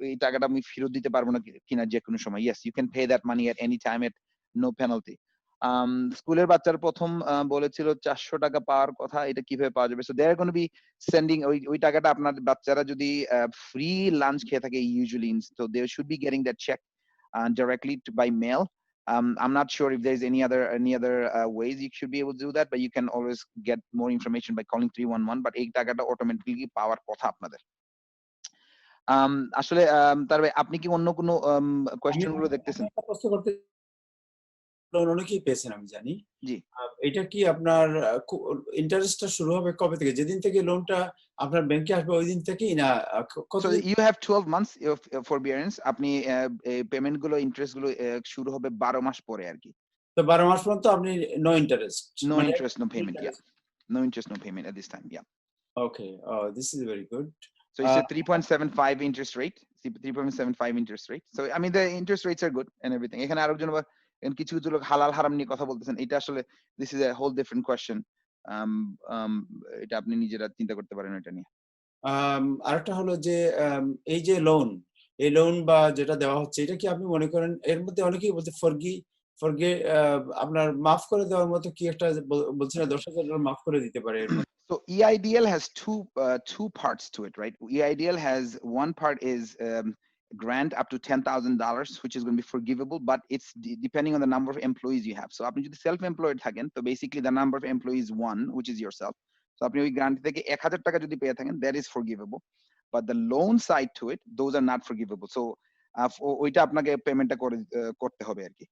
এই টাকাটা আমি ফেরত দিতে পারবো না কিনা যে কোনো সময়? Yes, you can pay that money at any time at no penalty. স্কুলের বাচ্চার প্রথম বলেছিল 400 টাকা পাওয়ার কথা, এটা কিভাবে পাওয়া যাবে? So they're going to be sending ওই টাকাটা, আপনার বাচ্চারা যদি ফ্রি লাঞ্চ খেয়ে থাকে usually, so they should be getting that check directly by mail. I'm not sure if there's any other ways you should be able to do that, but you can always get more information by calling 311, but এই টাকাটা automatically পাওয়ার কথা আপনাদের। আসলে তার আপনি কি অন্য কোনো কোয়েশ্চেন গুলো দেখতেছেন? প্রশ্ন করতে লোন অনেকেই পেয়েছেন আমি জানি। জি। এটা কি আপনার ইন্টারেস্টটা শুরু হবে কবে থেকে? যেদিন থেকে লোনটা আপনার ব্যাংকে আসবে ওই দিন থেকেই না? So you have 12 months of forbearance. আপনি পেমেন্ট গুলো, ইন্টারেস্ট গুলো শুরু হবে 12 মাস পরে আর কি। তো 12 মাস পর্যন্ত আপনি no interest? No interest, no payment. Yeah. No interest, no payment at this time. Yeah. Okay. Oh, this is very good. So it's a 3.75 interest rate. 3.75 interest rate. So I mean the interest rates are good and everything. এখানে আরেকজন কিছু কিছু লোক হালাল হারাম নিয়ে কথা বলতেছেন, এটা আসলে this is a whole different question. এটা আপনি নিজেরা চিন্তা করতে পারেন এটা নিয়ে। আরেকটা হলো যে এই যে এই লোন বা যেটা দেওয়া হচ্ছে, এটা কি আপনি মনে করেন এর মধ্যে অনেকেই বলতে ফরগে আপনার মাফ করে দেওয়ার মতো কি একটা বলছি না, $10,000 মাফ করে দিতে পারে এর মধ্যে? So EIDL has two parts to it, right? EIDL has one part is grant up to $10,000, which is going to be forgivable, but it's depending on the number of employees you have. So আপনি যদি self-employed থাকেন, তো basically the number of employees one, which is yourself. So আপনি ওই grant থেকে 1,000 টাকা যদি পেয়ে থাকেন, that is forgivable. But the loan side to it, those are not forgivable. So ওইটা আপনাকে পেমেন্টটা করতে হবে আর কি।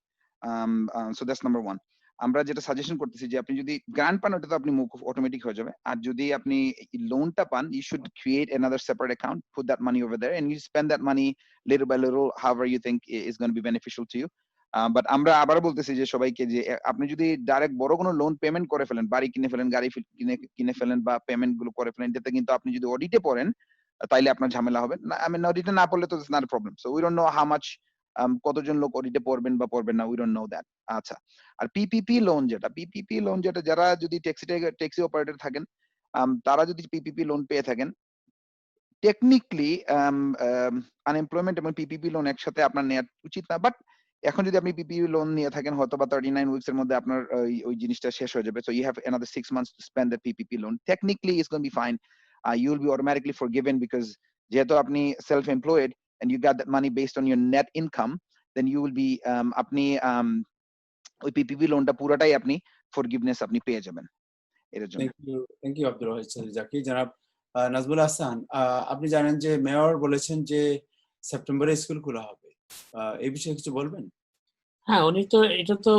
So that's number one. আমরা যেটা সাজেশন করতেছি যে আপনি যদি গ্রান্ট পান, ওটা তো আপনি মুকুফ অটোমেটিক হয়ে যাবে। আর যদি আপনি লোনটা পান, you should create another separate account, put that money over there, and you spend that money little by little, however you think is going to be beneficial to you. But আমরা আবার বলতেছি যে সবাইকে যে আপনি যদি ডাইরেক্ট বড় কোনো লোন পেমেন্ট করে ফেলেন, বাড়ি কিনে ফেলেন, গাড়ি কিনে ফেলেন, বা পেমেন্ট গুলো করে ফেলেন, এটাতে কিন্তু আপনি যদি অডিটে পড়েন তাইলে আপনার ঝামেলা হবে না। আমি অডিটে না পড়লে তো it's not a problem. So we don't know how much কতজন লোক অডিটে পড়বেন বা পড়বেন না, we don't know that. আচ্ছা, আর পিপিপি লোন যেটা যারা যদি ট্যাক্সি অপারেটর থাকেন, তারা যদি পিপিপি লোন পেয়ে থাকেন, টেকনিক্যালি আনএমপ্লয়মেন্ট এবং পিপিপি লোন একসাথে আপনার নেওয়া উচিত না। বাট এখন যদি আপনি পিপিপি লোন নিয়ে থাকেন, হয়তো বা 39 উইকস এর মধ্যে আপনার ওই জিনিসটা শেষ হয়ে যাবে। So you have another 6 months to spend the PPP loan. Technically it's going to be fine. You will be automatically forgiven because যেহেতু আপনি self-employed and you got that money based on your net income, then you will be আপনি ওই PPP লোনটা পুরোটাই আপনি forgiveness আপনি পেয়ে যাবেন এর জন্য। Thank you Abdul Wahid Zaki. জনাব নাজমুল হাসান, আপনি জানেন যে মেয়র বলেছেন যে সেপ্টেম্বরে স্কুল খোলা হবে, এই বিষয়ে কিছু বলবেন? হ্যাঁ,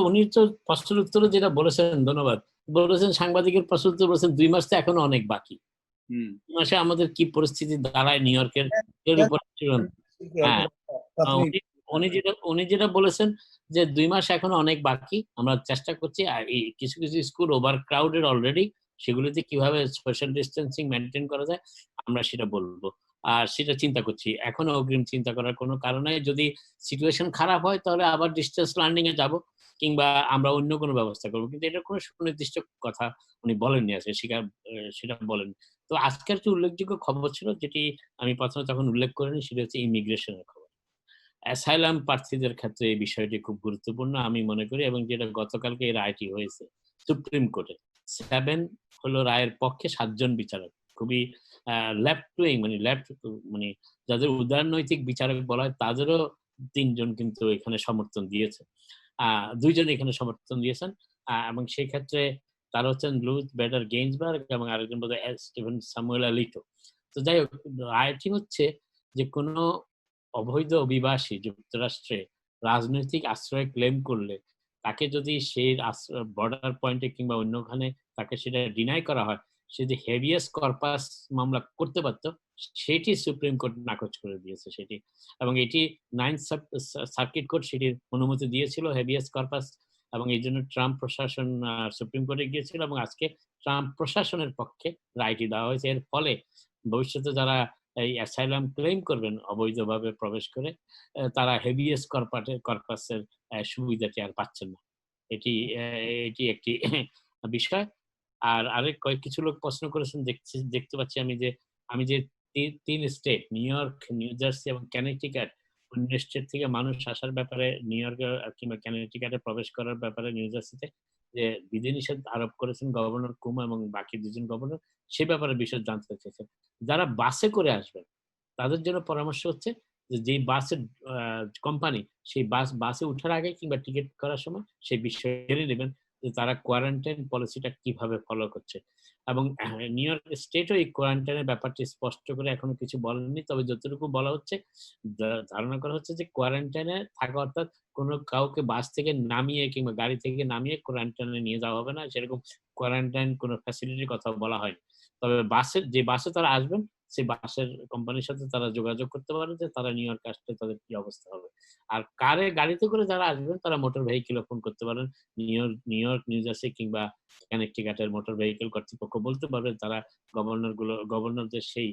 উনি তো প্রশ্নের উত্তরে যেটা বলেছেন, ধন্যবাদ, বলেছেন সাংবাদিকের প্রশ্নের উত্তর বলেছেন 2 মাস তো এখনো অনেক বাকি। হুম। ২ মাসে আমাদের কি পরিস্থিতি দাঁড়ায় নিউ ইয়র্কের এর উপর হ্যাঁ, প্রাথমিক উনি যেটা বলেছেন যে ২ মাস এখনো অনেক বাকি। আমরা চেষ্টা করছি আর এই কিছু স্কুল ওভার ক্রাউডেড অলরেডি। সেগুলোতে কিভাবে সোশ্যাল ডিসট্যান্সিং মেইনটেইন করা যায় আমরা সেটা বলব। আর সেটা চিন্তা করছি। এখনো অগ্রিম চিন্তা করার কোনো কারণ নাই। যদি সিচুয়েশন খারাপ হয় তাহলে আবার ডিসট্যান্স লার্নিং এ যাব কিংবা আমরা অন্য কোনো ব্যবস্থা করব। কিন্তু এটার কোনো সুনির্দিষ্ট কথা উনি বলেননি আজকে সেটা বলেন। তো আজকের যে উল্লেখযোগ্য খবর ছিল যেটি আমি প্রথমে তখন উল্লেখ করিনি সেটা হচ্ছে ইমিগ্রেশনের খবর। অ্যাসাইলাম প্রার্থীদের ক্ষেত্রে এই বিষয়টি খুব গুরুত্বপূর্ণ আমি মনে করি এবং যেটা গতকালকে এই রায়টি হয়েছে সুপ্রিম কোর্টে 7 হলো রায়ের পক্ষে 7 জন বিচারক খুবই লেফট উইং মানে যাদের উদারনৈতিক বিচারক বলা হয় তাদেরও 3 জন কিন্তু এখানে সমর্থন দিয়েছে 2 জন এখানে সমর্থন দিয়েছেন এবং সেই ক্ষেত্রে তারা হচ্ছেন লুথ বেডার গেইনসবার্গ এবং আরেকজন বোধহয় স্টিভেন স্যামুয়েল আলিটো। তো যাই হোক রায়টি হচ্ছে যে কোনো অবৈধ অভিবাসী যুক্তরাষ্ট্রে রাজনৈতিক আশ্রয় ক্লেম করলে তাকে যদি সেই বর্ডার পয়েন্টে কিংবা অন্যখানে তাকে সেটা ডিনাই করা হয় সে যে হেভিয়াস কর্পাস মামলা করতে পারত সেটি সুপ্রিম কোর্ট নাকচ করে দিয়েছে সেটি এবং এটি 9th সার্কিট কোর্ট সেটির অনুমতি দিয়েছিল হেভিয়াস কর্পাস এবং এই জন্য ট্রাম্প প্রশাসন সুপ্রিম কোর্টে গিয়েছিল এবং আজকে ট্রাম্প প্রশাসনের পক্ষে রায়টি দেওয়া হয়েছে এর ফলে ভবিষ্যতে যারা এই অ্যাসাইলাম ক্লেম করবেন অবৈধভাবে প্রবেশ করে তারা হেভিয়াস কর্পাসের সুবিধাটি আর পাচ্ছেন না এটি একটি বিষয় আর আরেক কিছু লোক প্রশ্ন করেছেন দেখতে পাচ্ছি আমি যে 3 state New York New Jersey এবং কানেকটিকাট অন্য স্টেট থেকে মানুষ আসার ব্যাপারে নিউ ইয়র্কে কিংবা কানেকটিকাটে প্রবেশ করার ব্যাপারে নিউ জার্সিতে যে বিধিনিষেধ আরোপ করেছেন গভর্নর কুমো এবং বাকি 2 জন গভর্নর সে ব্যাপারে বিষয় জানতে চেয়েছেন যারা বাসে করে আসবেন তাদের জন্য পরামর্শ হচ্ছে যে বাসের কোম্পানি সেই বাসে ওঠার আগে কিংবা টিকিট করার সময় সেই বিষয় জেনে নেবেন যে তারা কোয়ারেন্টাইন পলিসিটা কিভাবে ফলো করছে এবং নিউ ইয়র্ক স্টেটও এই কোয়ারেন্টাইনের ব্যাপারটি স্পষ্ট করে এখনো কিছু বলেননি তবে যতটুকু বলা হচ্ছে ধারণা করা হচ্ছে যে কোয়ারেন্টাইনে থাকা অর্থাৎ কোনো কাউকে বাস থেকে নামিয়ে কিংবা গাড়ি থেকে নামিয়ে কোয়ারেন্টাইনে নিয়ে যাওয়া হবে না সেরকম কোয়ারেন্টাইন কোনো ফ্যাসিলিটির কথা বলা হয়নি তবে বাসে তারা আসবেন সেই বাসের কোম্পানির সাথে তারা যোগাযোগ করতে পারে যে তারা নিউ ইয়র্ক আসলে তাদের কি অবস্থা হবে আর গাড়িতে করে যারা আসবেন তারা মোটর ভেহিকেলে ফোন করতে পারেন নিউ ইয়র্ক নিউ জার্সি কিংবা কানেকটিকাটের মোটর ভেহিকেল কর্তৃপক্ষ বলতে পারবে তারা গভর্নরদের সেই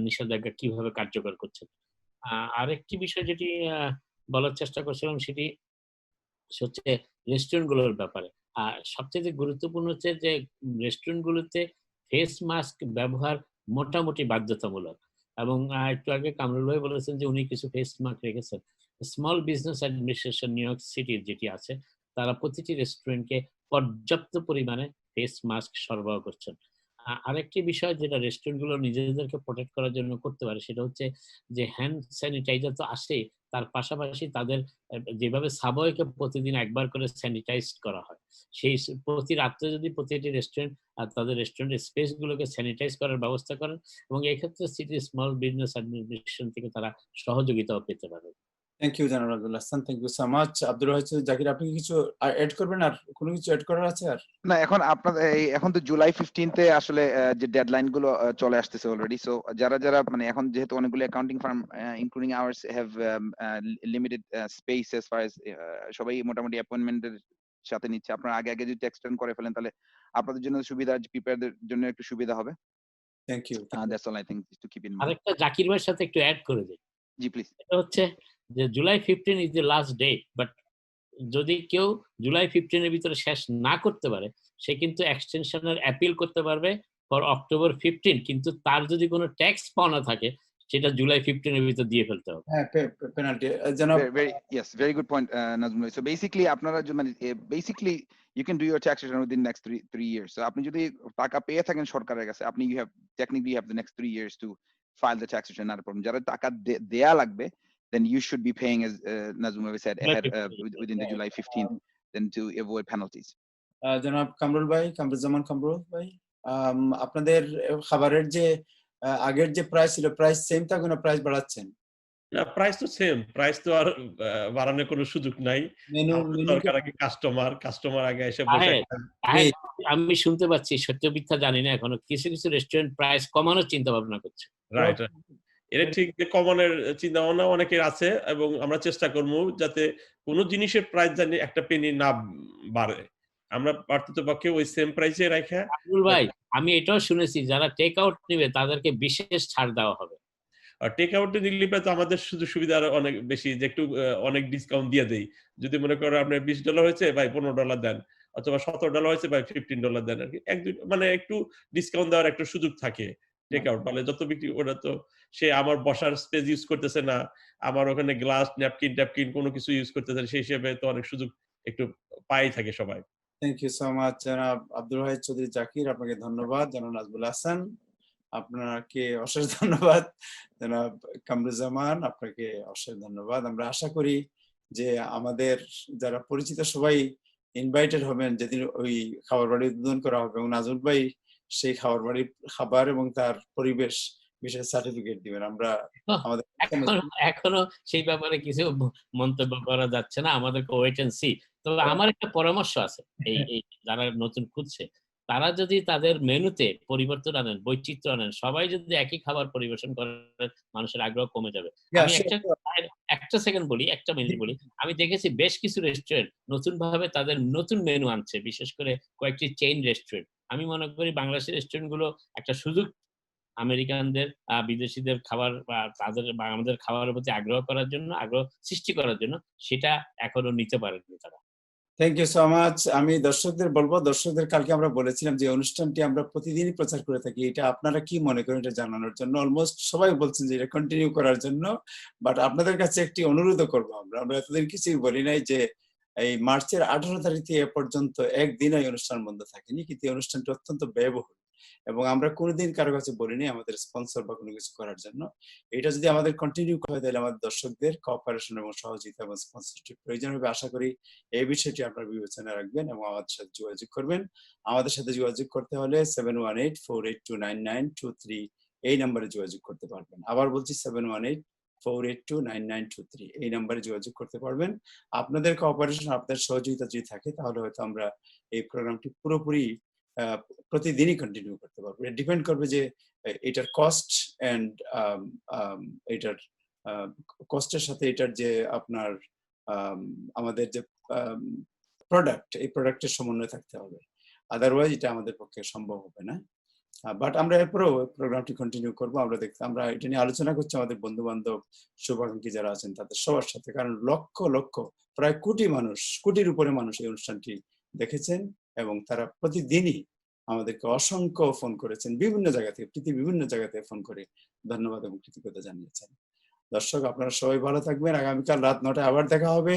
নিষেধাজ্ঞা কিভাবে কার্যকর করছে আরেকটি বিষয় যেটি বলার চেষ্টা করছিলাম সেটি হচ্ছে রেস্টুরেন্ট গুলোর ব্যাপারে সবচেয়ে গুরুত্বপূর্ণ হচ্ছে যে রেস্টুরেন্ট গুলোতে ফেস মাস্ক ব্যবহার মোটামুটি বাধ্যতামূলক এবং একটু আগে কামরুল ভাই বলেছেন যে উনি কিছু ফেস মাস্ক রেখেছেন small business administration new York সিটির যেটি আছে তারা প্রতিটি রেস্টুরেন্টকে পর্যাপ্ত পরিমাণে ফেস মাস্ক সরবরাহ করছেন আরেকটি বিষয় যেটা রেস্টুরেন্টগুলো নিজেদেরকে প্রোটেক্ট করার জন্য করতে পারে সেটা হচ্ছে যে হ্যান্ড স্যানিটাইজার তো আসে তার পাশাপাশি তাদের যেভাবে সাবওয়েকে প্রতিদিন একবার করে স্যানিটাইজ করা হয় সেই প্রতি রাত্রে যদি প্রতিটি রেস্টুরেন্ট আর তাদের রেস্টুরেন্টের স্পেস গুলোকে স্যানিটাইজ করার ব্যবস্থা করেন এবং এক্ষেত্রে সিটি স্মল বিজনেস অ্যাডমিনিস্ট্রেশন থেকে তারা সহযোগিতাও পেতে পারে থ্যাংক ইউ জনাব Abdul Hasan thank you so much Abdul Rohit Zakir আপনি কিছু এড করবেন আর কোনো কিছু এড করার আছে আর না এখন তো জুলাই 15 আসলে যে ডেডলাইন গুলো চলে আসতেছে অলরেডি সো যারা মানে এখন যেহেতু অনেকগুলো accounting firm including hours have limited space as far as সবাই মোটামুটি অ্যাপয়েন্টমেন্টের সাথে নিচ্ছে আপনারা আগে যদি এক্সটেন্ড করে ফেলেন তাহলে আপনাদের জন্য সুবিধা প্রিপেয়ারদের জন্য একটু সুবিধা হবে thank you that's all I think to keep in mind আরেকটা জাকির ভাইয়ের সাথে একটু অ্যাড করে দেই জি প্লিজ এটা হচ্ছে যে July 15 is the last date but যদি কেউ জুলাই 15 এর ভিতরে শেষ না করতে পারে সে কিন্তু এক্সটেনশনের অ্যাপিল করতে পারবে ফর অক্টোবর 15 কিন্তু তার যদি কোনো ট্যাক্স পাওনা থাকে সেটা জুলাই 15 এর ভিতর দিয়ে ফেলতে হবে হ্যাঁ পেনাল্টি জনাব very good point Nazmul so basically আপনারা মানে basically you can do your tax return within the next three years so আপনি যদি টাকা পেয়ে থাকেন সরকারের কাছে আপনি you have the next 3 years to file the tax return not a problem যারা টাকা দেয়া লাগবে then you should be paying as Nazmul said ahead within the July 15th then to avoid penalties জনাব কামরুজ্জামান কামরুল ভাই আপনাদের খাবারের যে আগের যে প্রাইস ছিল প্রাইস সেম থাকবে না প্রাইস বাড়াচ্ছেন না, প্রাইস তো সেম। প্রাইস তো আর বাড়ানোর কোনো সুযোগ নাই। মেনু আমাদের দরকার আগে কাস্টমার আগে এসে বসে তাহের, একটা তাহের, আমি শুনতে পাচ্ছি, সত্য মিথ্যা জানি না এখনো, কিছু কিছু রেস্টুরেন্ট প্রাইস কমানোর চিন্তা ভাবনা করছে। রাইট। এটা ঠিক যে কমনের চিন্তা ভাবনা অনেকের আছে এবং আমরা চেষ্টা করব যাতে কোন জিনিসের প্রাইস জানি একটা পেনি না বাড়ে। আমরা পারতপক্ষে ওই সেম প্রাইসে রাখা আব্দুল ভাই, আমি এটাও শুনেছি যারা টেক আউট নিবে তাদেরকে বিশেষ ছাড় দেওয়া হবে। আর টেক আউটে নিলে তো আমাদের সুযোগ সুবিধা আরো অনেক বেশি, যে একটু অনেক ডিসকাউন্ট দিয়ে দেই। যদি মনে করো আপনার $20 হয়েছে ভাই $15 দেন, অথবা $17 হয়েছে ভাই $15 দেন আরকি। মানে একটু ডিসকাউন্ট দেওয়ার একটা সুযোগ থাকে টেক আউট। মানে যত বিক্রি ওরা তো সে আমার বসার স্পেস ইউজ করতেছে না, আমার ওখানে গ্লাস ট্যাপকিন কোনো কিছু ইউজ করতেছে না, সেই হিসেবে তো অনেক সুযোগ একটু পাই থাকে সবাই। থ্যাংক ইউ সো মাচ জনাব আব্দুল ওয়াহিদ চৌধুরী জাকির, আপনাকে ধন্যবাদ। জনাব নাজবুল হাসান, আপনাকে অশেষ ধন্যবাদ। জনাব কামরুজ্জামান, আপনাকে অশেষ ধন্যবাদ। আমরা আশা করি যে আমাদের যারা পরিচিত সবাই ইনভাইটেড হবেন যেদিন ওই খাবার বাড়ি উদ্বোধন করা হবে, এবং নাজুল ভাই সেই খাবার বাড়ির খাবার এবং তার পরিবেশ বিষয়ে সার্টিফিকেট দিবেন। আমরা আমাদের এখনো সেই ব্যাপারে কিছু মন্তব্য করা যাচ্ছে না, আমাদেরকে ওয়েট এন্ড সি। তবে আমার একটা পরামর্শ আছে, এই যারা নতুন খুঁজছে তারা যদি তাদের মেনুতে পরিবর্তন আনেন, বৈচিত্র্য আনেন, সবাই যদি একই খাবার পরিবেশন করেন, মানুষের আগ্রহ কমে যাবে। আমি একটা সেকেন্ড বলি, একটা মিনিট বলি। আমি দেখেছি বেশ কিছু রেস্টুরেন্ট নতুন ভাবে তাদের নতুন মেনু আনছে, বিশেষ করে কয়েকটি চেইন রেস্টুরেন্ট। আমি মনে করি বাংলাদেশের রেস্টুরেন্ট গুলো একটা সুযোগ আমেরিকানদের, বিদেশিদের খাবার বা তাদের বা আমাদের খাবারের প্রতি আগ্রহ সৃষ্টি করার জন্য সেটা এখনো নিতে পারেনি তারা। Thank you so much. আমি দর্শকদের বলবো, দর্শকদের কালকে আমরা বলেছিলাম যে অনুষ্ঠানটি আমরা প্রতিদিনই প্রচার করে থাকি, এটা আপনারা কি মনে করেন এটা জানানোর জন্য। অলমোস্ট সবাই বলছেন যে এটা কন্টিনিউ করার জন্য, বাট আপনাদের কাছে একটি অনুরোধ করবো। আমরা এতদিন কিছুই বলি নাই যে এই মার্চের 18 তারিখ থেকে এ পর্যন্ত একদিন এই অনুষ্ঠান বন্ধ থাকেনি, কিন্তু এই অনুষ্ঠানটি অত্যন্ত ব্যয়বহুল এবং আমরা কোনোদিন কারো কাছে বলিনি আমাদের স্পন্সর বা কোনো কিছু করার জন্য। এটা যদি আমাদের কন্টিনিউ করে, তাহলে আমাদের দর্শকদের কোঅপারেশন এবং সহযোগিতা এবং স্পন্সরশিপ প্রয়োজন হবে। আশা করি এই বিষয়টি আপনারা বিবেচনায় রাখবেন এবং আমাদের সাথে যোগাযোগ করবেন। আমাদের সাথে যোগাযোগ করতে হলে 7184829923 এই নম্বরে যোগাযোগ করতে পারবেন। আবার বলছি 7184829923 এই নম্বরে যোগাযোগ করতে পারবেন। আপনাদের কোঅপারেশন, আপনাদের সহযোগিতা যদি থাকে তাহলে হয়তো আমরা এই প্রোগ্রামটি পুরোপুরি প্রতিদিনই কন্টিনিউ করতে পারবো। এটা ডিপেন্ড করবে যে এটার কস্ট এন্ড এটার কস্টের সাথে এটার যে আপনার আমাদের যে প্রোডাক্ট, এই প্রোডাক্টের সমন্বয় থাকতে হবে, আদারওয়াইজ এটা আমাদের পক্ষে সম্ভব হবে না। বাট আমরা এরপরেও প্রোগ্রামটি কন্টিনিউ করবো। আমরা এটা নিয়ে আলোচনা করছি আমাদের বন্ধু বান্ধব, শুভাকাঙ্ক্ষী যারা আছেন তাদের সবার সাথে, কারণ লক্ষ লক্ষ প্রায় কোটির উপরে মানুষ এই অনুষ্ঠানটি দেখেছেন এবং তারা প্রতিদিনই আমাদেরকে অসংখ্য ফোন করেছেন বিভিন্ন জায়গা থেকে, পৃথিবীর বিভিন্ন জায়গা থেকে ফোন করে ধন্যবাদ এবং কৃতজ্ঞতা জানিয়েছেন। দর্শক, আপনারা সবাই ভালো থাকবেন। আগামীকাল রাত 9টায় আবার দেখা হবে।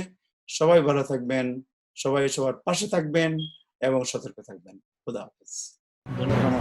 সবাই ভালো থাকবেন, সবাই সবার পাশে থাকবেন এবং সতর্ক থাকবেন। খোদা হাফেজ। ধন্যবাদ।